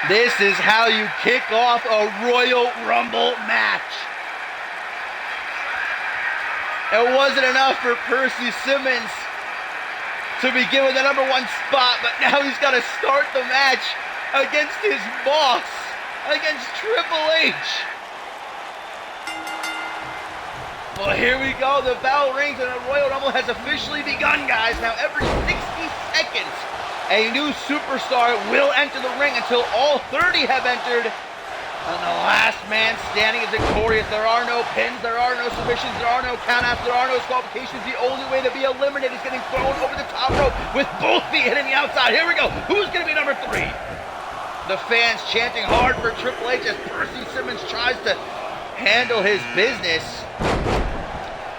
This is how you kick off a Royal Rumble match. It wasn't enough for Percy Simmons to be given the #1 spot, but now he's got to start the match against his boss, against Triple H. Well, here we go. The bell rings and the Royal Rumble has officially begun, guys. Now, every 60 seconds, a new superstar will enter the ring until all 30 have entered. And the last man standing is victorious. There are no pins, there are no submissions, there are no countouts, there are no disqualifications. The only way to be eliminated is getting thrown over the top rope with both feet hitting the outside. Here we go. Who's going to be number 3? The fans chanting hard for Triple H as Percy Simmons tries to handle his business.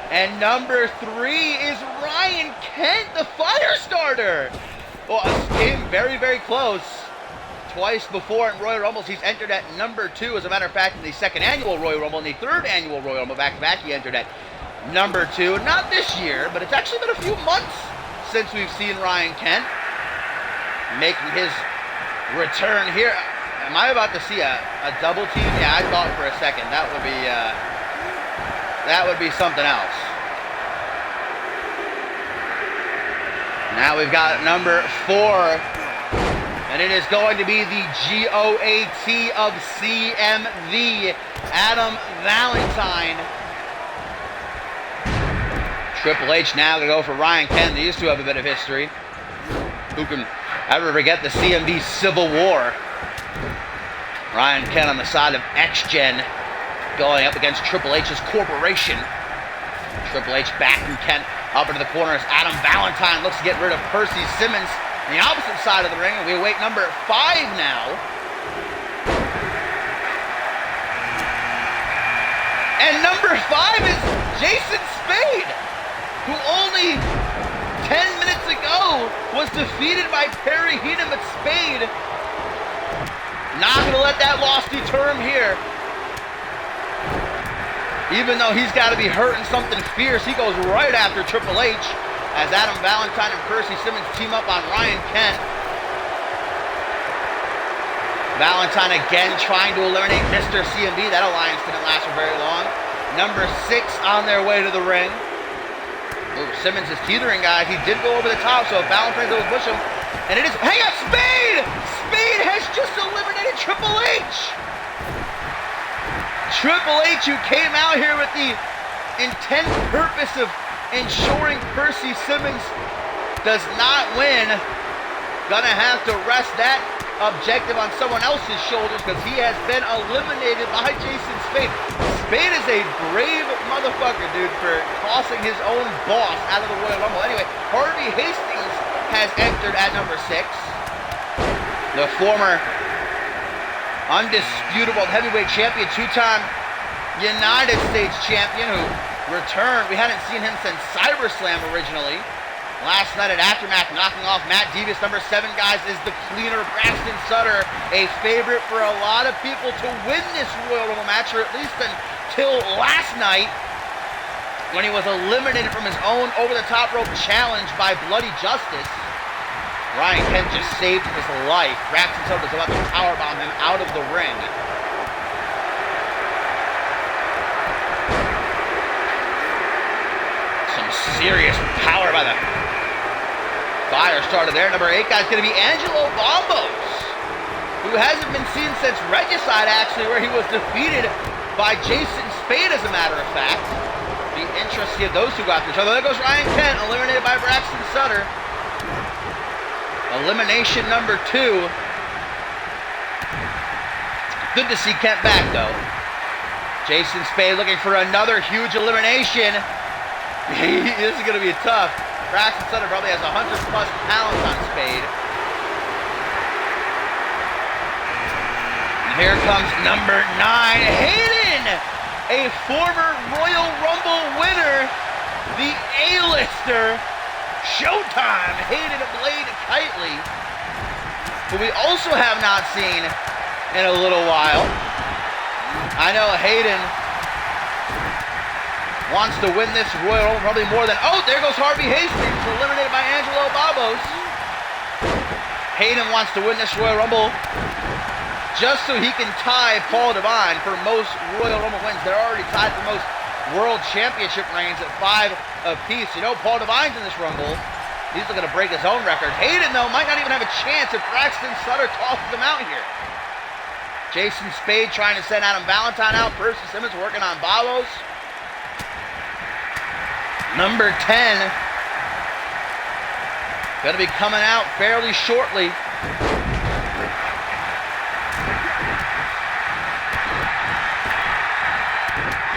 And number 3 is Ryan Kent, the Firestarter. Well, came very, very close. Twice before in Royal Rumbles, he's entered at number 2. As a matter of fact, in the 2nd annual Royal Rumble and the 3rd annual Royal Rumble back-to-back, he entered at number 2. Not this year, but it's actually been a few months since we've seen Ryan Kent making his return here. Am I about to see a double team? Yeah, I thought for a second that would be something else. Now we've got number 4, and it is going to be the GOAT of CMV, Adam Valentine. Triple H now going to go for Ryan Kent. These two have a bit of history. Who can ever forget the CMV Civil War? Ryan Kent on the side of X-Gen going up against Triple H's corporation. Triple H backing Kent up into the corner as Adam Valentine looks to get rid of Percy Simmons on the opposite side of the ring. And we await number 5 now. And number 5 is Jason Spade, who only 10 minutes ago was defeated by Perry Heenan, but Spade not going to let that loss deter him here. Even though he's got to be hurting something fierce, he goes right after Triple H as Adam Valentine and Percy Simmons team up on Ryan Kent. Valentine again trying to eliminate Mr. CMV. That alliance didn't last for very long. Number 6 on their way to the ring. Ooh, Simmons is teetering, guys. He did go over the top, so Valentine's able to push him. And it is, hang on, Spade! Spade has just eliminated Triple H! Triple H, who came out here with the intent purpose of ensuring Percy Simmons does not win, gonna have to rest that objective on someone else's shoulders because he has been eliminated by Jason Spade. Spade is a brave motherfucker, dude, for tossing his own boss out of the Royal Rumble. Anyway, Harvey Hastings has entered at number 6. The former undisputable heavyweight champion, 2-time United States champion who returned. We hadn't seen him since SiberSlam originally. Last night at Aftermath, knocking off Matt Devious. Number 7, guys, is the cleaner Braxton Sutter, a favorite for a lot of people to win this Royal Rumble match, or at least until last night when he was eliminated from his own over-the-top rope challenge by Bloody Justice. Ryan Kent just saved his life. Braxton Sutter was about to powerbomb him out of the ring. Some serious power by the Firestarter there. Number 8, guys, going to be Angelo Bombos, who hasn't been seen since Regicide, actually, where he was defeated by Jason Spade, as a matter of fact. Be interesting to see if those two got to each other. There goes Ryan Kent, eliminated by Braxton Sutter. Elimination number 2. Good to see Kent back, though. Jason Spade looking for another huge elimination. This is going to be tough. Braxton Sutter probably has 100+ pounds on Spade. And here comes number 9, Hayden, a former Royal Rumble winner, the A-lister, Showtime, Hayden Blade Kitely, who we also have not seen in a little while. I know Hayden wants to win this Royal Rumble probably more than... Oh, there goes Harvey Hastings, eliminated by Angelo Babos. Hayden wants to win this Royal Rumble just so he can tie Paul Devine for most Royal Rumble wins. They're already tied for most World Championship reigns at 5 apiece. You know, Paul Devine's in this Rumble. He's looking to break his own record. Hayden, though, might not even have a chance if Braxton Sutter tosses him out here. Jason Spade trying to send Adam Valentine out. Percy Simmons working on Babos. Number 10 going to be coming out fairly shortly.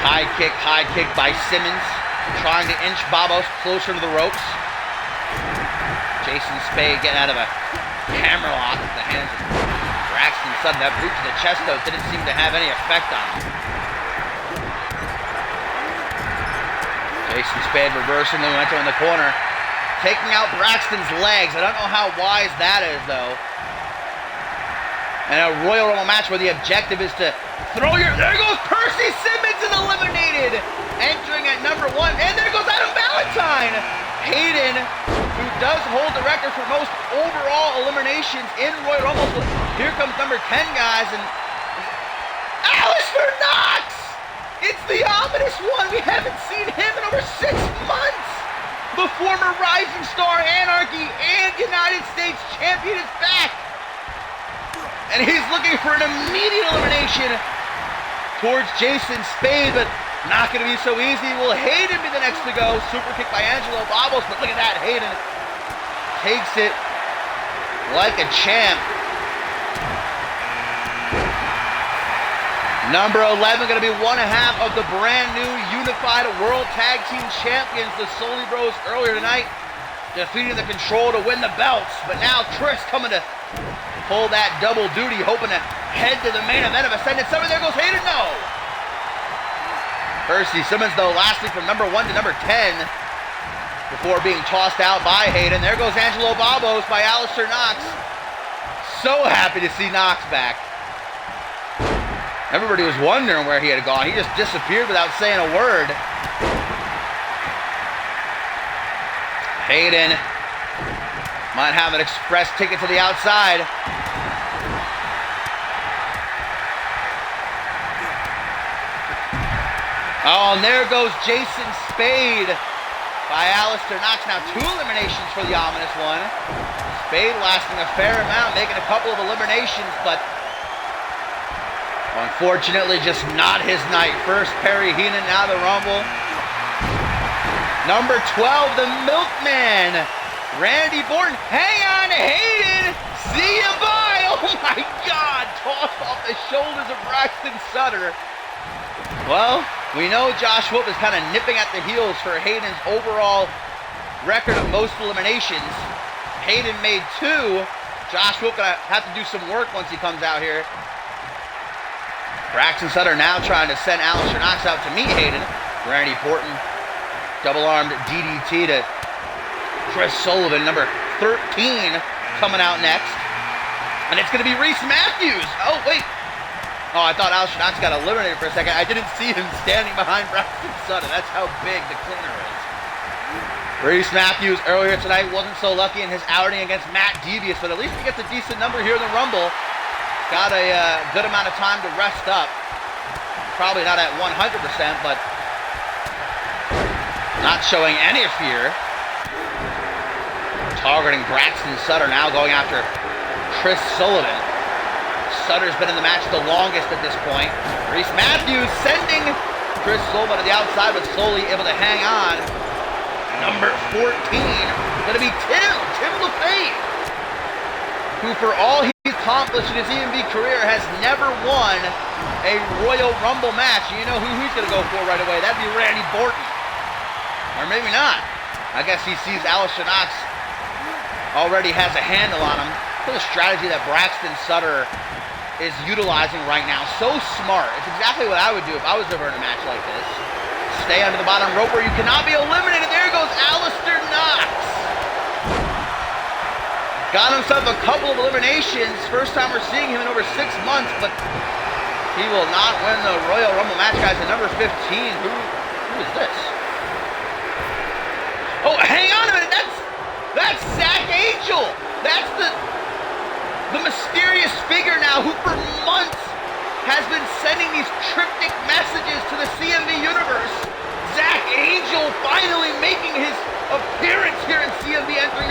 High kick by Simmons. Trying to inch Babos closer to the ropes. Jason Spade getting out of a hammerlock at the hands of Braxton Sutton. That boot to the chest, though, didn't seem to have any effect on him. Jason Spade reversing the momentum in the corner. Taking out Braxton's legs. I don't know how wise that is, though. And a Royal Rumble match where the objective is to throw your... There goes Percy Simmons is eliminated. Entering at number 1. And there goes Adam Valentine. Hayden, who does hold the record for most overall eliminations in Royal Rumble. Here comes number 10, guys. And Alistair Knox! It's the ominous one. We haven't seen him in over 6 months. The former Rising Star Anarchy and United States champion is back. And he's looking for an immediate elimination towards Jason Spade, but not going to be so easy. Will Hayden be the next to go? Super kick by Angelo Babos, but look at that. Hayden takes it like a champ. Number 11 going to be 1/2 of the brand new Unified World Tag Team Champions, the Soli Bros, earlier tonight, defeating the Control to win the belts. But now Chris coming to pull that double duty, hoping to head to the main event of Ascended 7. There goes Hayden, no! Percy Simmons, though, lastly from number 1 to number 10 before being tossed out by Hayden. There goes Angelo Babos by Alistair Knox. So happy to see Knox back. Everybody was wondering where he had gone. He just disappeared without saying a word. Hayden might have an express ticket to the outside. Oh, and there goes Jason Spade by Alistair Knox. Now 2 eliminations for the ominous one. Spade lasting a fair amount, making a couple of eliminations, but unfortunately, just not his night. First, Perry Heenan, now the Rumble. Number 12, the Milkman, Randy Borton. Hang on, Hayden. See you, bye. Oh, my God. Tossed off the shoulders of Braxton Sutter. Well, we know Josh Wolf is kind of nipping at the heels for Hayden's overall record of most eliminations. Hayden made 2. Josh Wolf going to have to do some work once he comes out here. Braxton Sutter now trying to send Alistair Knox out to meet Hayden. Randy Borton, double-armed DDT to Chris Sullivan, number 13, coming out next. And it's going to be Reese Matthews. Oh, wait. Oh, I thought Alistair Knox got eliminated for a second. I didn't see him standing behind Braxton Sutter. That's how big the cleaner is. Reese Matthews earlier tonight wasn't so lucky in his outing against Matt Devious, but at least he gets a decent number here in the Rumble. Got a good amount of time to rest up. Probably not at 100%, but not showing any fear. Targeting Braxton Sutter, now going after Chris Sullivan. Sutter's been in the match the longest at this point. Reese Matthews sending Chris Sullivan to the outside, but slowly able to hang on. Number 14, going to be Tim LaFave, who for all he's accomplished in his EMV career has never won a Royal Rumble match. You know who he's going to go for right away. That'd be Randy Borton. Or maybe not. I guess he sees Alistair Knox already has a handle on him. For the strategy that Braxton Sutter is utilizing right now. So smart. It's exactly what I would do if I was ever in a match like this. Stay under the bottom rope where you cannot be eliminated. There goes Alistair Knox. Got himself a couple of eliminations. First time we're seeing him in over 6 months, but he will not win the Royal Rumble match, guys. At number 15, who is this? Oh, hang on a minute. That's Zach Angel. That's the mysterious figure now who for months has been sending these cryptic messages to the CMV universe. Zach Angel finally making his appearance here in CMV, entering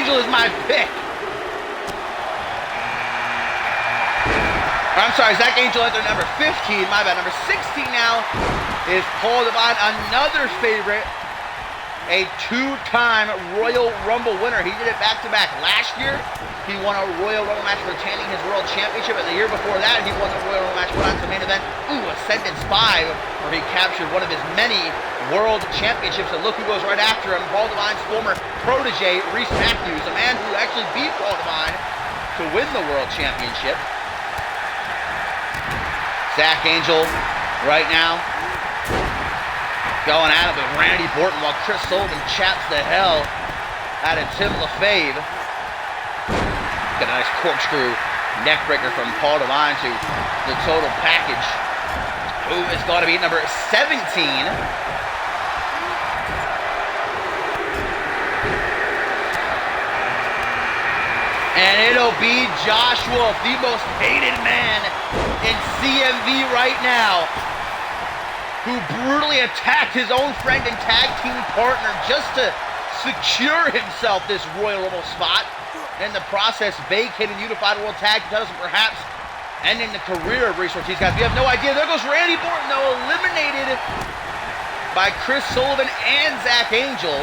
Angel is my pick. I'm sorry, Zach Angel entered number 15. My bad. Number 16 now is Paul Devine, another favorite. A two-time Royal Rumble winner. He did it back-to-back. Last year, he won a Royal Rumble match retaining his World Championship. And the year before that, he won the Royal Rumble match, went on to the main event. Ascendance 5, where he captured one of his many World Championships. And look who goes right after him. Paul Devine's former protege, Reese Matthews, a man who actually beat Paul Devine to win the World Championship. Zach Angel right now going at it with Randy Orton while Chris Sullivan chaps the hell out of Tim LaFave. Got a nice corkscrew neck breaker from Paul Devine to the total package. Who is going to be number 17? And it'll be Josh Wolf, the most hated man in CMV right now, who brutally attacked his own friend and tag team partner just to secure himself this Royal Rumble spot. In the process, vacating Unified World Tag titles and perhaps ending the career of Reese Ortiz. Guys, we have no idea. There goes Randy Orton, though, eliminated by Chris Sullivan and Zach Angel.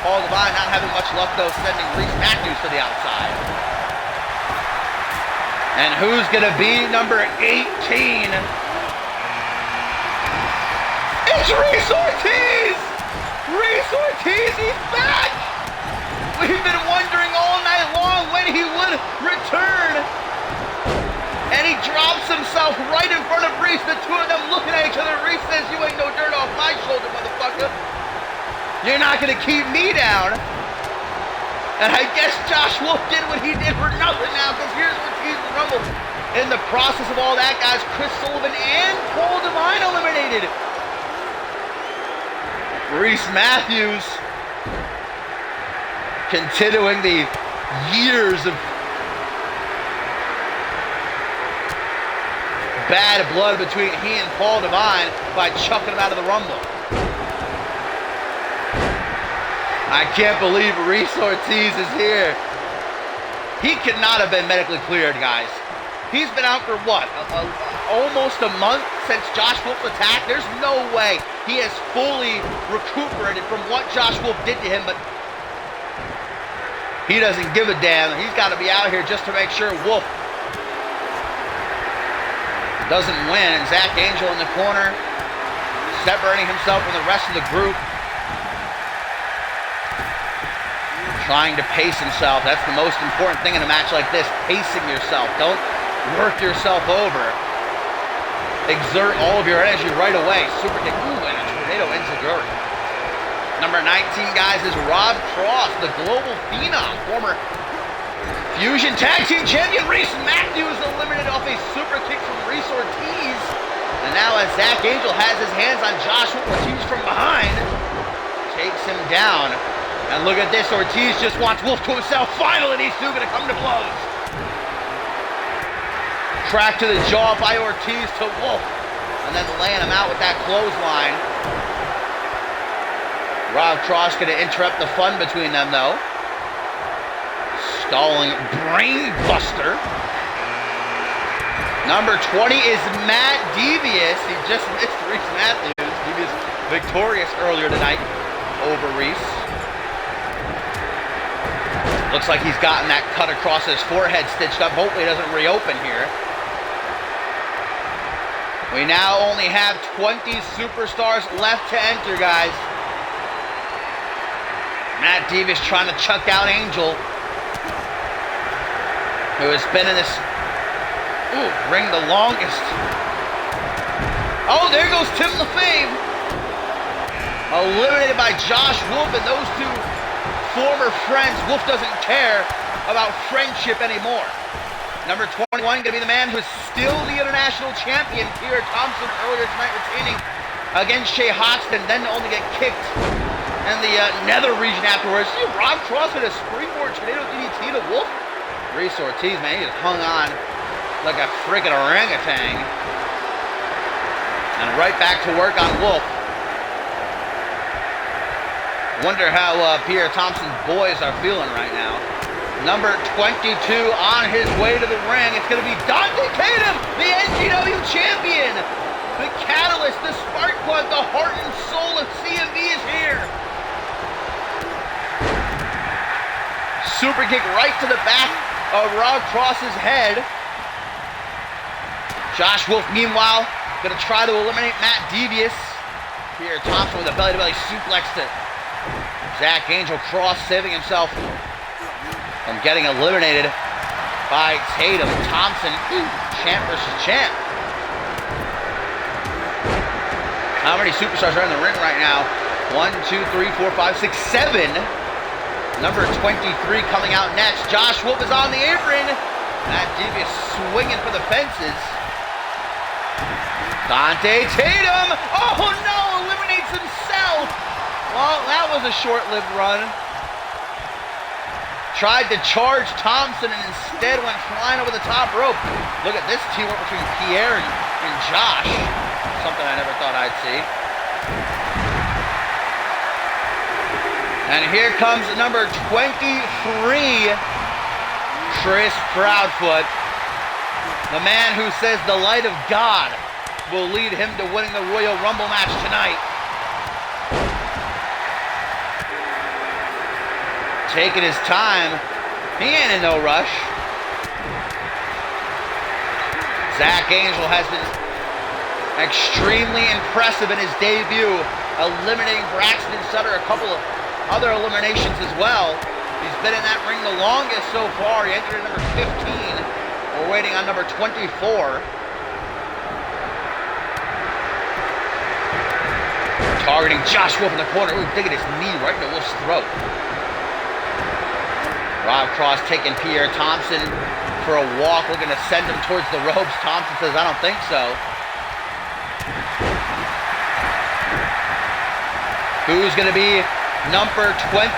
Paul Devine not having much luck, though, sending Reese Matthews to the outside. And who's going to be number 18? It's Reese Ortiz! Reese Ortiz, he's back! We've been wondering all night long when he would return. And he drops himself right in front of Reese, the two of them looking at each other. Reese says, "You ain't no dirt off my shoulder, motherfucker. You're not going to keep me down." And I guess Josh Wolf did what he did for nothing now, because here's Ortiz and Rumble. In the process of all that, guys, Chris Sullivan and Paul Devine eliminated. Reese Matthews continuing the years of bad blood between he and Paul Devine by chucking him out of the Rumble. I can't believe Reese Ortiz is here. He could not have been medically cleared, guys. He's been out for what? Almost a month since Josh Wolf's attack? There's no way he has fully recuperated from what Josh Wolf did to him, but he doesn't give a damn. He's got to be out here just to make sure Wolf doesn't win. And Zach Angel in the corner, separating himself from the rest of the group, trying to pace himself. That's the most important thing in a match like this, pacing yourself. Don't work yourself over. Exert all of your energy right away. Super kick. Ooh, and a tornado enziguri. Number 19, guys, is Rob Cross, the global phenom, former Fusion Tag Team Champion. Reese Matthews eliminated off a super kick from Reese Ortiz. And now as Zach Angel has his hands on Joshua Ortiz from behind, takes him down. And look at this, Ortiz just wants Wolf to himself. Finally, these two gonna come to blows. Track to the jaw by Ortiz to Wolf. And then laying him out with that clothesline. Rob Cross gonna interrupt the fun between them though. Stalling brainbuster. Number 20 is Matt Devious. He just missed Reese Matthews. Devious victorious earlier tonight over Reese. Looks like he's gotten that cut across his forehead stitched up. Hopefully it doesn't reopen here. We now only have 20 superstars left to enter, guys. Matt Devious trying to chuck out Angel, who has been in this ring the longest. Oh, there goes Tim LaFave. Eliminated by Josh Wolf, and those two former friends. Wolf doesn't care about friendship anymore. Number 21 going to be the man who's still the international champion, Pierre Thompson, earlier tonight retaining against Shea Hoxton, then to only get kicked in the nether region afterwards. See Rob Cross with a springboard tornado DDT to Wolf. Reese Ortiz, man, he just hung on like a freaking orangutan. And right back to work on Wolf. Wonder how Pierre Thompson's boys are feeling right now. Number 22 on his way to the ring. It's going to be Dante Tatum, the NGW champion. The catalyst, the spark plug, the heart and soul of CMV is here. Super kick right to the back of Rob Cross's head. Josh Wolf, meanwhile, going to try to eliminate Matt Devious. Here, Thompson with a belly-to-belly suplex to Zach Angel. Cross saving himself from getting eliminated by Tatum. Thompson, champ versus champ. How many superstars are in the ring right now? 1, 2, 3, 4, 5, 6, 7. Number 23 coming out next. Josh Wolf is on the apron. Matt Devious swinging for the fences. Dante Tatum, oh no, eliminates himself. Well, that was a short-lived run. Tried to charge Thompson and instead went flying over the top rope. Look at this teamwork between Pierre and Josh. Something I never thought I'd see. And here comes number 23, Chris Proudfoot. The man who says the light of God will lead him to winning the Royal Rumble match tonight. Taking his time. He ain't in no rush. Zach Angel has been extremely impressive in his debut, eliminating Braxton Sutter, a couple of other eliminations as well. He's been in that ring the longest so far. He entered at number 15. We're waiting on number 24. Targeting Josh Wolf in the corner. Ooh, digging his knee right into Wolf's throat. Rob Cross taking Pierre Thompson for a walk, looking to send him towards the ropes. Thompson says, I don't think so. Who's going to be number 24?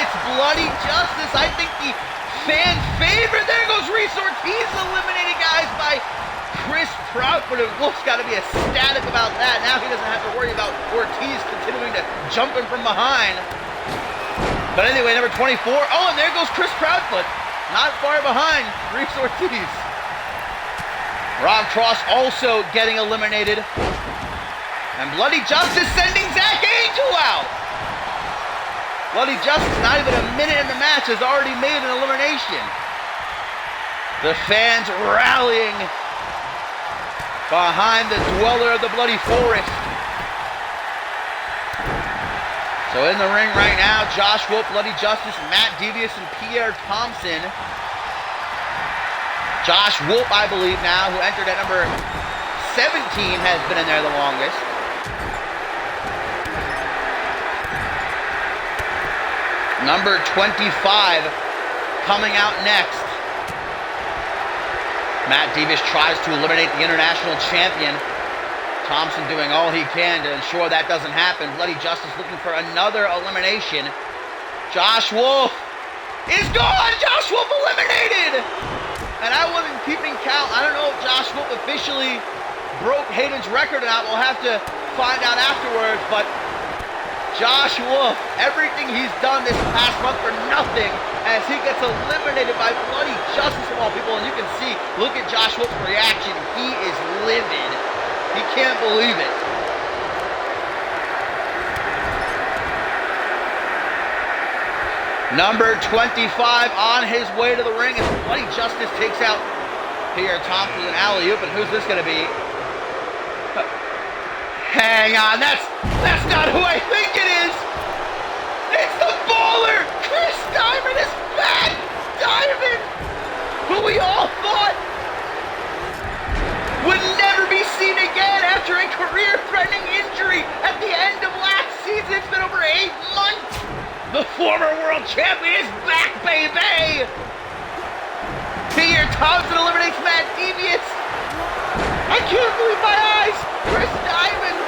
It's Bloody Justice. I think the fan favorite. There goes Reese Ortiz, eliminated, guys, by Chris Proudfoot. Wolf's got to be ecstatic about that. Now he doesn't have to worry about Ortiz continuing to jump him from behind. But anyway, number 24. Oh, and there goes Chris Proudfoot. Not far behind Reese Ortiz. Rob Cross also getting eliminated. And Bloody Justice sending Zach Angel out. Bloody Justice, not even a minute in the match, has already made an elimination. The fans rallying behind the dweller of the Bloody Forest. So in the ring right now, Josh Wolf, Bloody Justice, Matt Devious, and Pierre Thompson. Josh Wolf, I believe now, who entered at number 17, has been in there the longest. Number 25 coming out next. Matt Devious tries to eliminate the international champion. Thompson doing all he can to ensure that doesn't happen. Bloody Justice looking for another elimination. Josh Wolf is gone! Josh Wolf eliminated! And I wasn't keeping count. I don't know if Josh Wolf officially broke Hayden's record or not. We'll have to find out afterwards, but Josh Wolf, everything he's done this past month for nothing as he gets eliminated by Bloody Justice of all people. And you can see, look at Josh Wolf's reaction. He is livid. He can't believe it. Number 25 on his way to the ring as Bloody Justice takes out Pierre Thompson with an alley-oop. And who's this going to be? Hang on, that's not who I think it is. It's the Baller. Chris Diamond is back. Diamond, who we all thought would never be seen again after a career-threatening injury at the end of last season. It's been over 8 months. The former world champion is back, baby. Pierre Thompson eliminates Matt Devious. I can't believe my eyes. Chris Diamond.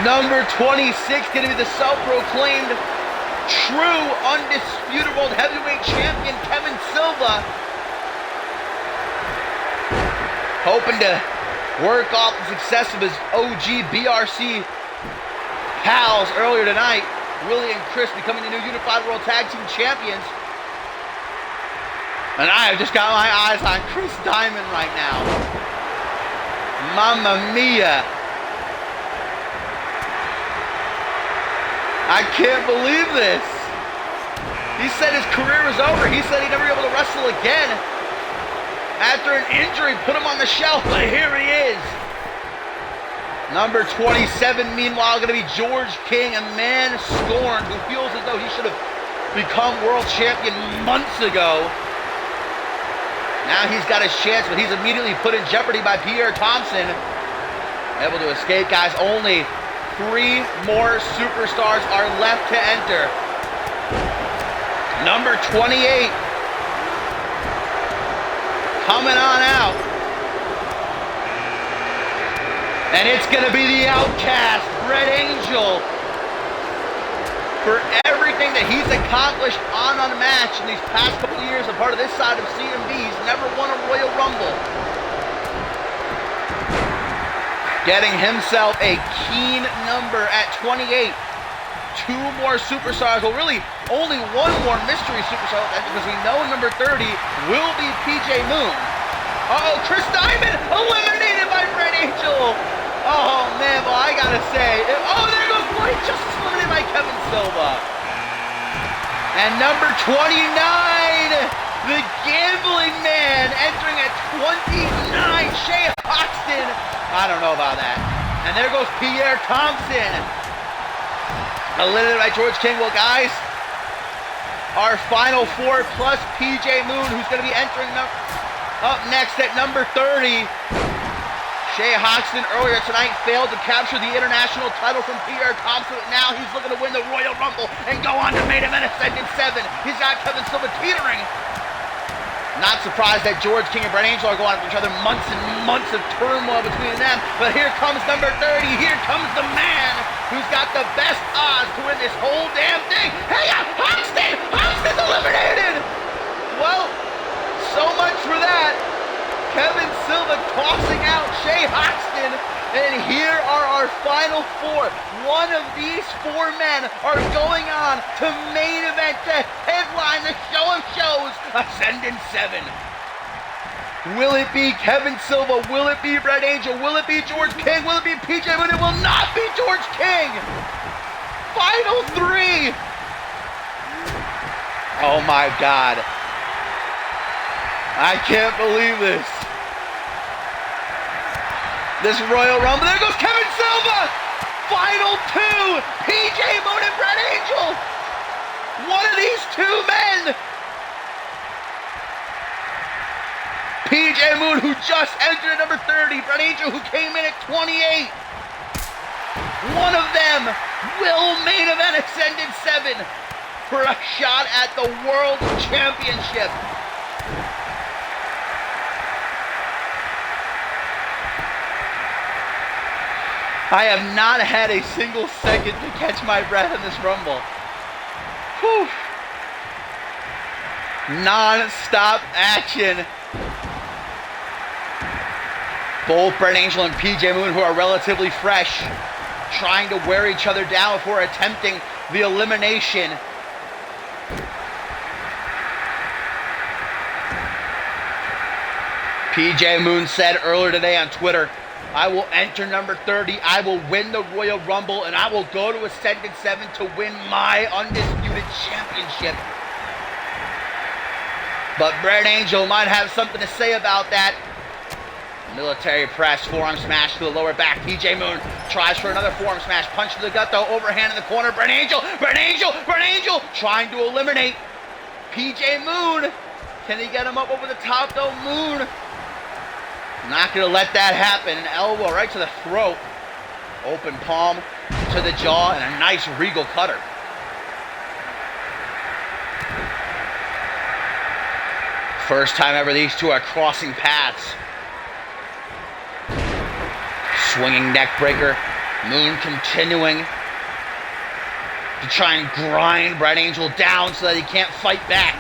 Number 26 going to be the self-proclaimed true undisputed world heavyweight champion Kevin Silva. hoping to work off the success of his OG BRC pals earlier tonight. Willie and Chris becoming the new Unified World Tag Team Champions. And I have just got my eyes on Chris Diamond right now. Mamma mia. I can't believe this. He said his career was over. He said he'd never be able to wrestle again. After an injury, put him on the shelf, but here he is. Number 27, meanwhile, going to be George King, a man scorned who feels as though he should have become world champion months ago. Now he's got his chance, but he's immediately put in jeopardy by Pierre Thompson. Able to escape, guys. Only 3 more superstars are left to enter. Number 28. Coming on out. And it's going to be the outcast, Brett Angel. For everything that he's accomplished on Unmatched in these past couple of years, a part of this side of CMV, he's never won a Royal Rumble. Getting himself a keen number at 28. 2 more superstars. Well, really, only 1 more mystery superstar, because we know number 30 will be PJ Moon. Uh-oh, Chris Diamond eliminated by Brett Angel. Oh, man, well, I gotta say, there goes Lloyd Justice eliminated by Kevin Silva. And number 29, the gambling man, entering at 29, Shay Hoxton. I don't know about that. And there goes Pierre Thompson. Eliminated by George King. Well, guys, our final 4 plus PJ Moon, who's going to be entering up next at number 30. Shay Hoxton earlier tonight failed to capture the international title from Pierre Thompson. Now he's looking to win the Royal Rumble and go on to main event Ascendant 7. He's got Kevin Silva teetering. Not surprised that George King and Brett Angel are going after each other. Months and months of turmoil between them. But here comes number 30. Here comes the man who's got the best odds to win this whole damn thing. Hey, Hoxton! Hoxton's eliminated! Well, so much for that. Kevin Silva tossing out Shay Hoxton. And here are our final 4. One of these 4 men are going on to main event, to headline the show of shows, Ascendant 7. Will it be Kevin Silva? Will it be Brett Angel? Will it be George King? Will it be PJ Moon? It will not be George King. Final 3. Oh my God. I can't believe this. This Royal Rumble. There goes Kevin Silva. Final 2. PJ Moon and Brett Angel. One of these 2 men. PJ Moon, who just entered at number 30. Brett Angel, who came in at 28. One of them will main event Ascendant 7 for a shot at the World Championship. I have not had a single second to catch my breath in this Rumble. Whew. Non-stop action. Both Brett Angel and PJ Moon, who are relatively fresh, trying to wear each other down before attempting the elimination. PJ Moon said earlier today on Twitter, I will enter number 30, I will win the Royal Rumble, and I will go to Ascendant 7 to win my undisputed championship. But Brett Angel might have something to say about that. Military press, forearm smash to the lower back. PJ Moon tries for another forearm smash. Punch to the gut, though. Overhand in the corner. Brett Angel trying to eliminate PJ Moon. Can he get him up over the top, though? Moon not going to let that happen. An elbow right to the throat. Open palm to the jaw, and a nice regal cutter. First time ever these 2 are crossing paths. Swinging neck breaker. Moon continuing to try and grind Brett Angel down so that he can't fight back.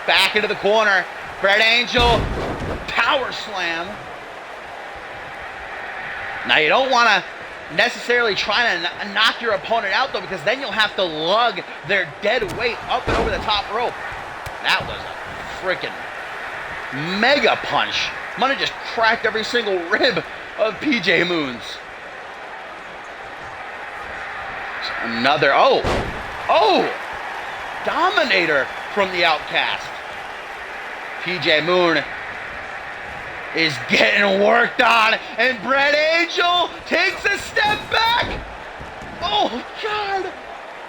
Back into the corner. Brett Angel power slam. Now, you don't want to necessarily try to knock your opponent out, though, because then you'll have to lug their dead weight up and over the top rope. That was a freaking mega punch. Might have just cracked every single rib of PJ Moon's. Another, Dominator from the Outcast. PJ Moon is getting worked on, and Brett Angel takes a step back. Oh, God.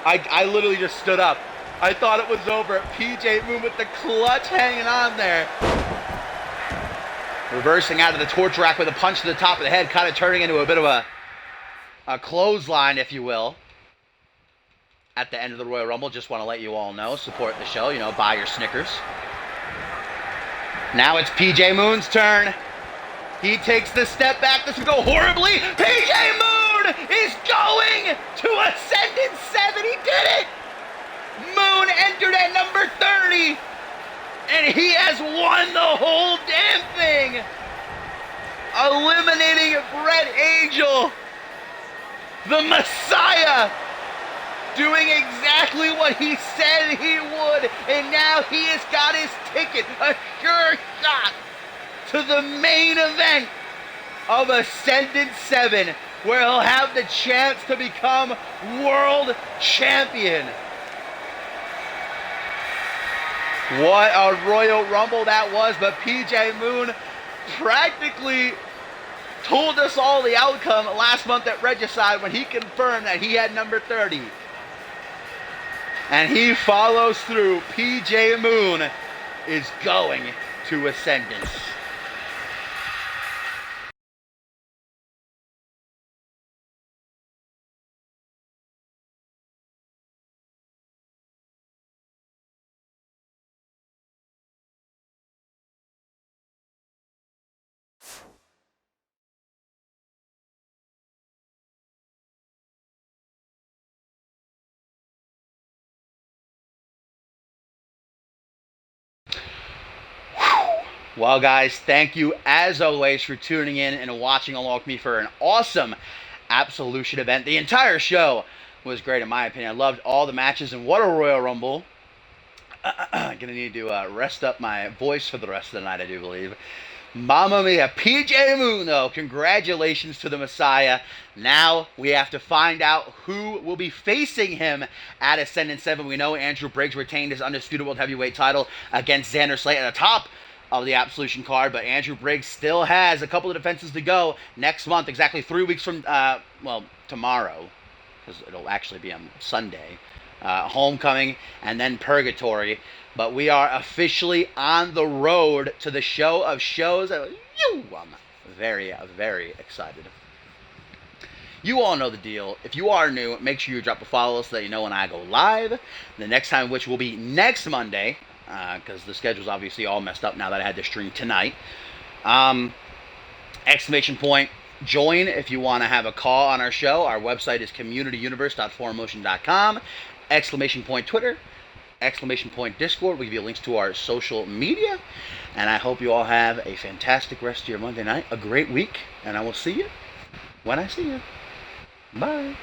I literally just stood up. I thought it was over. PJ Moon with the clutch hanging on there. Reversing out of the torch rack with a punch to the top of the head, kind of turning into a bit of a clothesline, if you will. At the end of the Royal Rumble, just want to let you all know, support the show, buy your Snickers. Now it's PJ Moon's turn. He takes the step back. This will go horribly. PJ Moon is going to Ascendant 7. He did it. Moon entered at number 30. And he has won the whole damn thing. Eliminating Brett Angel. The Messiah. Doing exactly what he said he would, and now he has got his ticket, a sure shot to the main event of Ascendant 7, where he'll have the chance to become world champion. What a Royal Rumble that was, but PJ Moon practically told us all the outcome last month at Regicide when he confirmed that he had number 30. And he follows through. PJ Moon is going to Ascendance. Well, guys, thank you as always for tuning in and watching along with me for an awesome Absolution event. The entire show was great in my opinion. I loved all the matches, and what a Royal Rumble. Gonna need to rest up my voice for the rest of the night, I do believe. Mamma mia. PJ Moon, though, congratulations to the Messiah. Now we have to find out who will be facing him at Ascendant 7. We know Andrew Briggs retained his Undisputed World Heavyweight title against Xander Slate at the top of the Absolution card, but Andrew Briggs still has a couple of defenses to go next month, exactly 3 weeks from, tomorrow, because it'll actually be on Sunday. Homecoming, and then Purgatory. But we are officially on the road to the show of shows. I'm very, very excited. You all know the deal. If you are new, make sure you drop a follow so that you know when I go live. The next time, which will be next Monday, because the schedule's obviously all messed up now that I had to stream tonight. Exclamation point. Join if you want to have a call on our show. Our website is communityuniverse.4motion.com. Exclamation point Twitter. Exclamation point Discord. We give you links to our social media. And I hope you all have a fantastic rest of your Monday night. A great week. And I will see you when I see you. Bye.